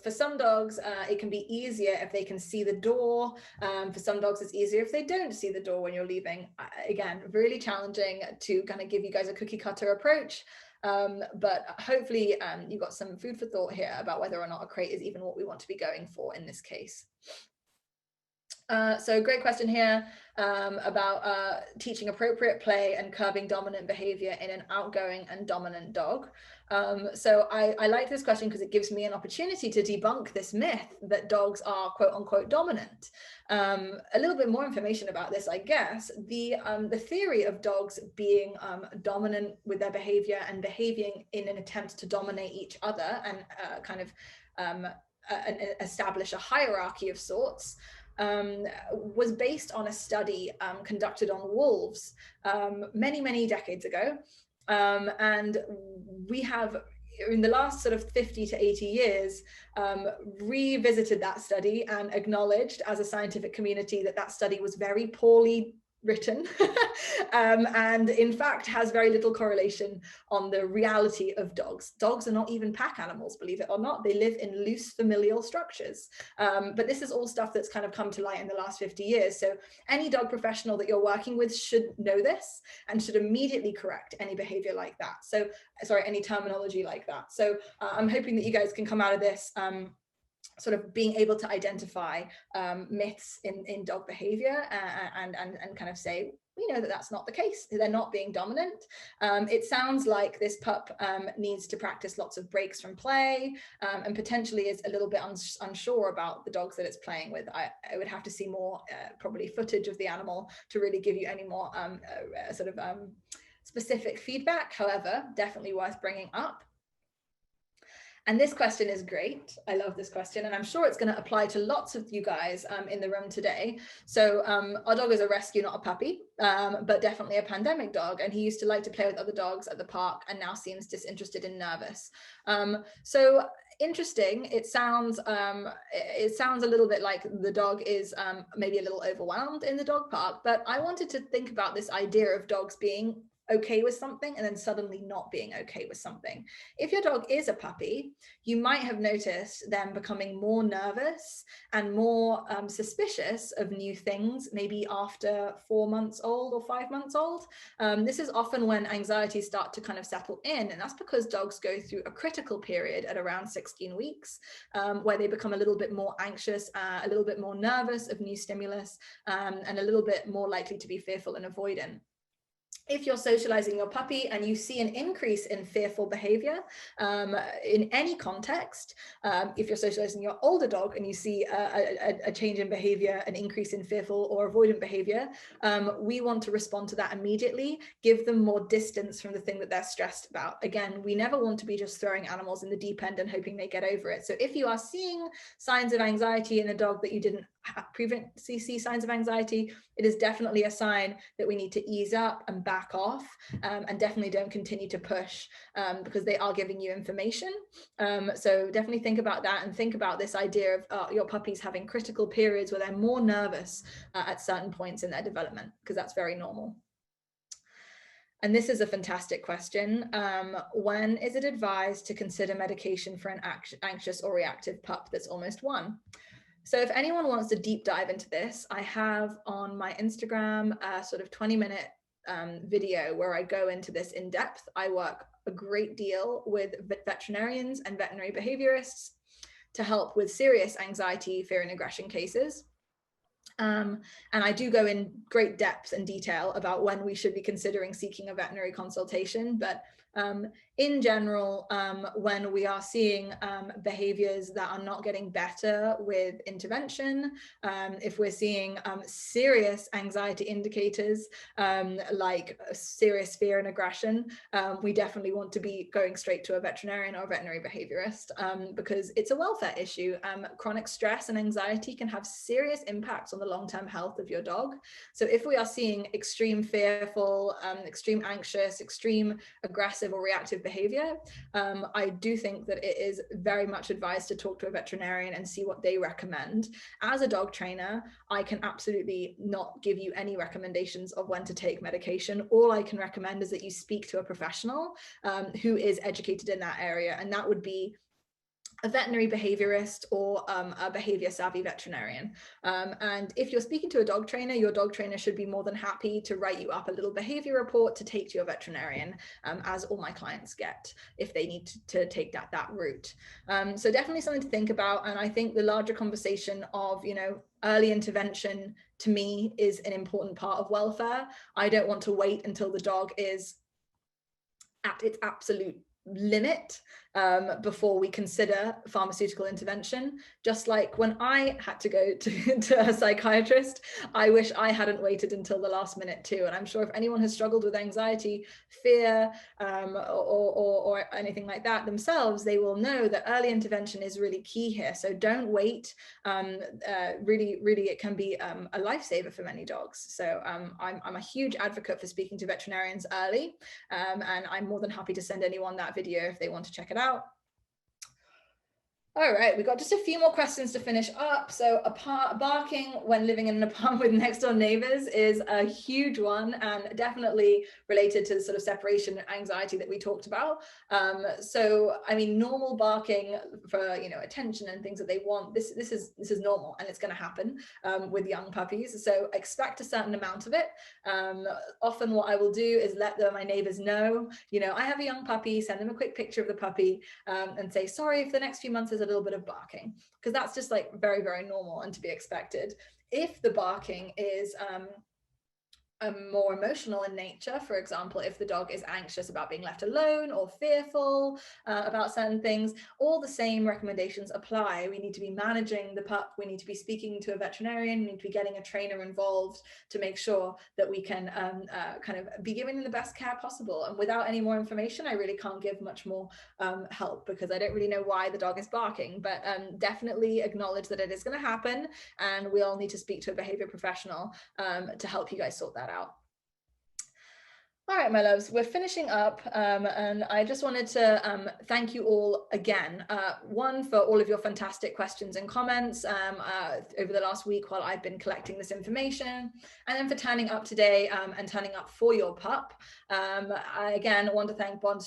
For some dogs, it can be easier if they can see the door. For some dogs, it's easier if they don't see the door when you're leaving. Again, really challenging to kind of give you guys a cookie cutter approach. But hopefully you've got some food for thought here about whether or not a crate is even what we want to be going for in this case. So great question here about teaching appropriate play and curbing dominant behavior in an outgoing and dominant dog. So I like this question because it gives me an opportunity to debunk this myth that dogs are quote unquote dominant. A little bit more information about this, I guess. The theory of dogs being dominant with their behavior and behaving in an attempt to dominate each other and kind of establish a hierarchy of sorts was based on a study conducted on wolves many decades ago. And we have, in the last sort of 50 to 80 years, revisited that study and acknowledged as a scientific community that that study was very poorly written and in fact has very little correlation on the reality of dogs. Dogs are not even pack animals, believe it or not. They live in loose familial structures. But this is all stuff that's kind of come to light in the last 50 years. So any dog professional that you're working with should know this and should immediately correct any behavior like that. So, sorry, any terminology like that. So I'm hoping that you guys can come out of this sort of being able to identify myths in dog behavior and kind of say, we know that that's not the case. They're not being dominant. It sounds like this pup needs to practice lots of breaks from play and potentially is a little bit unsure about the dogs that it's playing with. I would have to see more probably footage of the animal to really give you any more sort of specific feedback. However, definitely worth bringing up. And this question is great. I love this question, and I'm sure it's going to apply to lots of you guys in the room today. So our dog is a rescue, not a puppy, but definitely a pandemic dog. And he used to like to play with other dogs at the park and now seems disinterested and nervous. So interesting. It sounds a little bit like the dog is maybe a little overwhelmed in the dog park, but I wanted to think about this idea of dogs being okay with something and then suddenly not being okay with something. If your dog is a puppy, you might have noticed them becoming more nervous and more suspicious of new things, maybe after 4 months old or 5 months old. This is often when anxieties start to kind of settle in, and that's because dogs go through a critical period at around 16 weeks, where they become a little bit more anxious, a little bit more nervous of new stimulus, and a little bit more likely to be fearful and avoidant. If you're socializing your puppy and you see an increase in fearful behavior in any context, if you're socializing your older dog and you see a change in behavior, an increase in fearful or avoidant behavior, we want to respond to that immediately, give them more distance from the thing that they're stressed about. Again, we never want to be just throwing animals in the deep end and hoping they get over it. So if you are seeing signs of anxiety in a dog that you didn't previously see signs of anxiety, it is definitely a sign that we need to ease up and back off, and definitely don't continue to push, because they are giving you information. So definitely think about that, and think about this idea of your puppies having critical periods where they're more nervous at certain points in their development, because that's very normal. And this is a fantastic question. When is it advised to consider medication for an anxious or reactive pup that's almost 1? So if anyone wants to deep dive into this, I have on my Instagram a sort of 20-minute video where I go into this in depth. I work a great deal with veterinarians and veterinary behaviorists to help with serious anxiety, fear, and aggression cases. And I do go in great depth and detail about when we should be considering seeking a veterinary consultation. But in general, when we are seeing behaviors that are not getting better with intervention, if we're seeing serious anxiety indicators like serious fear and aggression, we definitely want to be going straight to a veterinarian or a veterinary behaviorist, because it's a welfare issue. Chronic stress and anxiety can have serious impacts on the long-term health of your dog. So if we are seeing extreme fearful, extreme anxious, extreme aggressive or reactive behavior, I do think that it is very much advised to talk to a veterinarian and see what they recommend. As a dog trainer, I can absolutely not give you any recommendations of when to take medication. All I can recommend is that you speak to a professional who is educated in that area, and that would be a veterinary behaviorist or a behavior savvy veterinarian. And if you're speaking to a dog trainer, your dog trainer should be more than happy to write you up a little behavior report to take to your veterinarian, as all my clients get if they need to take that route. So definitely something to think about. And I think the larger conversation of, early intervention to me is an important part of welfare. I don't want to wait until the dog is at its absolute limit before we consider pharmaceutical intervention. Just like when I had to go to a psychiatrist, I wish I hadn't waited until the last minute too. And I'm sure if anyone has struggled with anxiety, fear, or anything like that themselves, they will know that early intervention is really key here. So don't wait. Really, it can be a lifesaver for many dogs. So I'm a huge advocate for speaking to veterinarians early, and I'm more than happy to send anyone that video if they want to check it out. All right, we've got just a few more questions to finish up. So barking when living in an apartment with next door neighbors is a huge one, and definitely related to the sort of separation anxiety that we talked about. So, I mean, normal barking for, attention and things that they want, this is normal, and it's going to happen with young puppies. So expect a certain amount of it. Often what I will do is let my neighbors know, I have a young puppy, send them a quick picture of the puppy, and say, sorry if the next few months is a little bit of barking, because that's just like very, very normal and to be expected. If the barking is more emotional in nature. For example, if the dog is anxious about being left alone or fearful about certain things, all the same recommendations apply. We need to be managing the pup. We need to be speaking to a veterinarian. We need to be getting a trainer involved to make sure that we can kind of be giving them the best care possible. And without any more information, I really can't give much more help, because I don't really know why the dog is barking, but definitely acknowledge that it is going to happen, and we all need to speak to a behavior professional to help you guys sort that out. All right, my loves, we're finishing up, and I just wanted to thank you all again. One, for all of your fantastic questions and comments over the last week while I've been collecting this information, and then for turning up today and turning up for your pup. I again want to thank Bond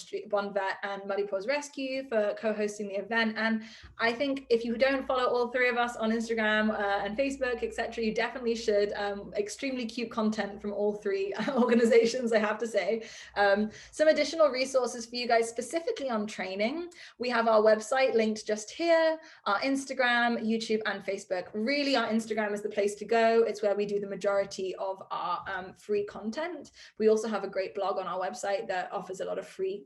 Vet and Muddy Paws Rescue for co-hosting the event. And I think if you don't follow all three of us on Instagram and Facebook, etc., you definitely should. Extremely cute content from all three organizations, I have to say. Some additional resources for you guys specifically on training. We have our website linked just here, our Instagram, YouTube, and Facebook. Really, our Instagram is the place to go. It's where we do the majority of our free content. We also have a great blog on our website that offers a lot of free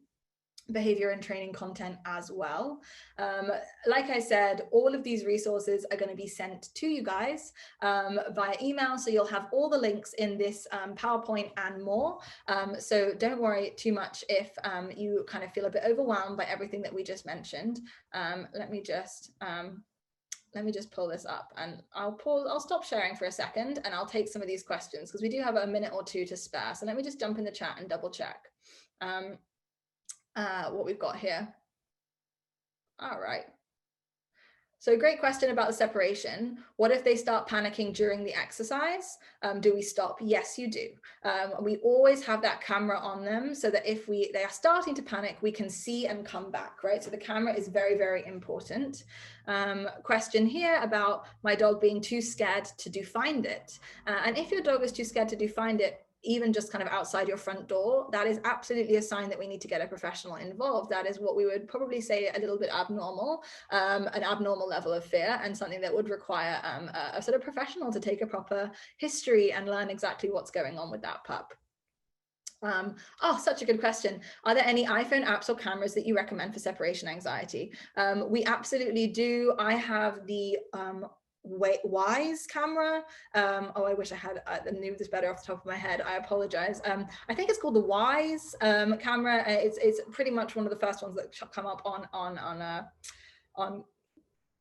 behavior and training content as well. Like I said, all of these resources are going to be sent to you guys via email, so you'll have all the links in this PowerPoint and more. So don't worry too much if you kind of feel a bit overwhelmed by everything that we just mentioned. Let me just pull this up, and I'll stop sharing for a second, and I'll take some of these questions because we do have a minute or two to spare. So let me just jump in the chat and double check what we've got here. All right. So great question about the separation. What if they start panicking during the exercise? Do we stop? Yes, you do. We always have that camera on them so that if they are starting to panic, we can see and come back, right? So the camera is very, very important. Question here about my dog being too scared to do find it. And if your dog is too scared to do find it, even just kind of outside your front door, that is absolutely a sign that we need to get a professional involved. That is what we would probably say a little bit abnormal, an abnormal level of fear, and something that would require a sort of professional to take a proper history and learn exactly what's going on with that pup. Oh, such a good question. Are there any iPhone apps or cameras that you recommend for separation anxiety? We absolutely do. I have the Wise camera. Oh, I wish I knew this better off the top of my head. I apologize. I think it's called the Wise camera. It's pretty much one of the first ones that come up on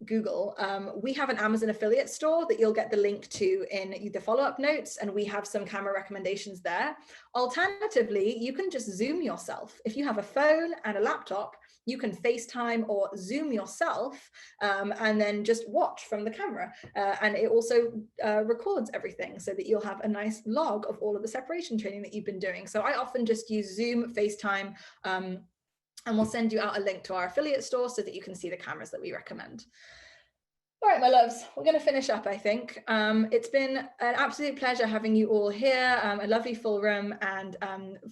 Google. We have an Amazon affiliate store that you'll get the link to in the follow-up notes, and we have some camera recommendations there. Alternatively, you can just Zoom yourself. If you have a phone and a laptop, you can FaceTime or Zoom yourself and then just watch from the camera. And it also records everything so that you'll have a nice log of all of the separation training that you've been doing. So I often just use Zoom, FaceTime, and we'll send you out a link to our affiliate store so that you can see the cameras that we recommend. All right, my loves, we're going to finish up, I think. It's been an absolute pleasure having you all here, a lovely full room, and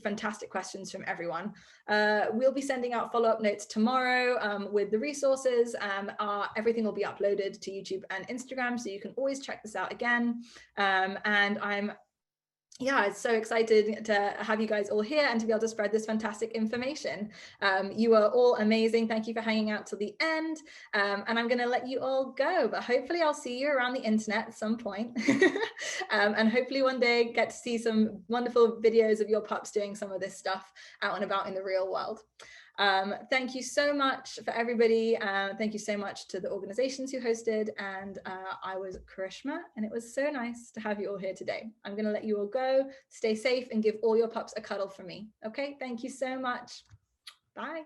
fantastic questions from everyone. We'll be sending out follow-up notes tomorrow with the resources. Everything will be uploaded to YouTube and Instagram, so you can always check this out again. And it's so excited to have you guys all here and to be able to spread this fantastic information. You are all amazing. Thank you for hanging out till the end. And I'm going to let you all go, but hopefully I'll see you around the internet at some point. And hopefully one day get to see some wonderful videos of your pups doing some of this stuff out and about in the real world. Thank you so much for everybody. Thank you so much to the organizations who hosted, and I was Karishma, and it was so nice to have you all here today. I'm going to let you all go. Stay safe and give all your pups a cuddle from me. Okay, thank you so much. Bye.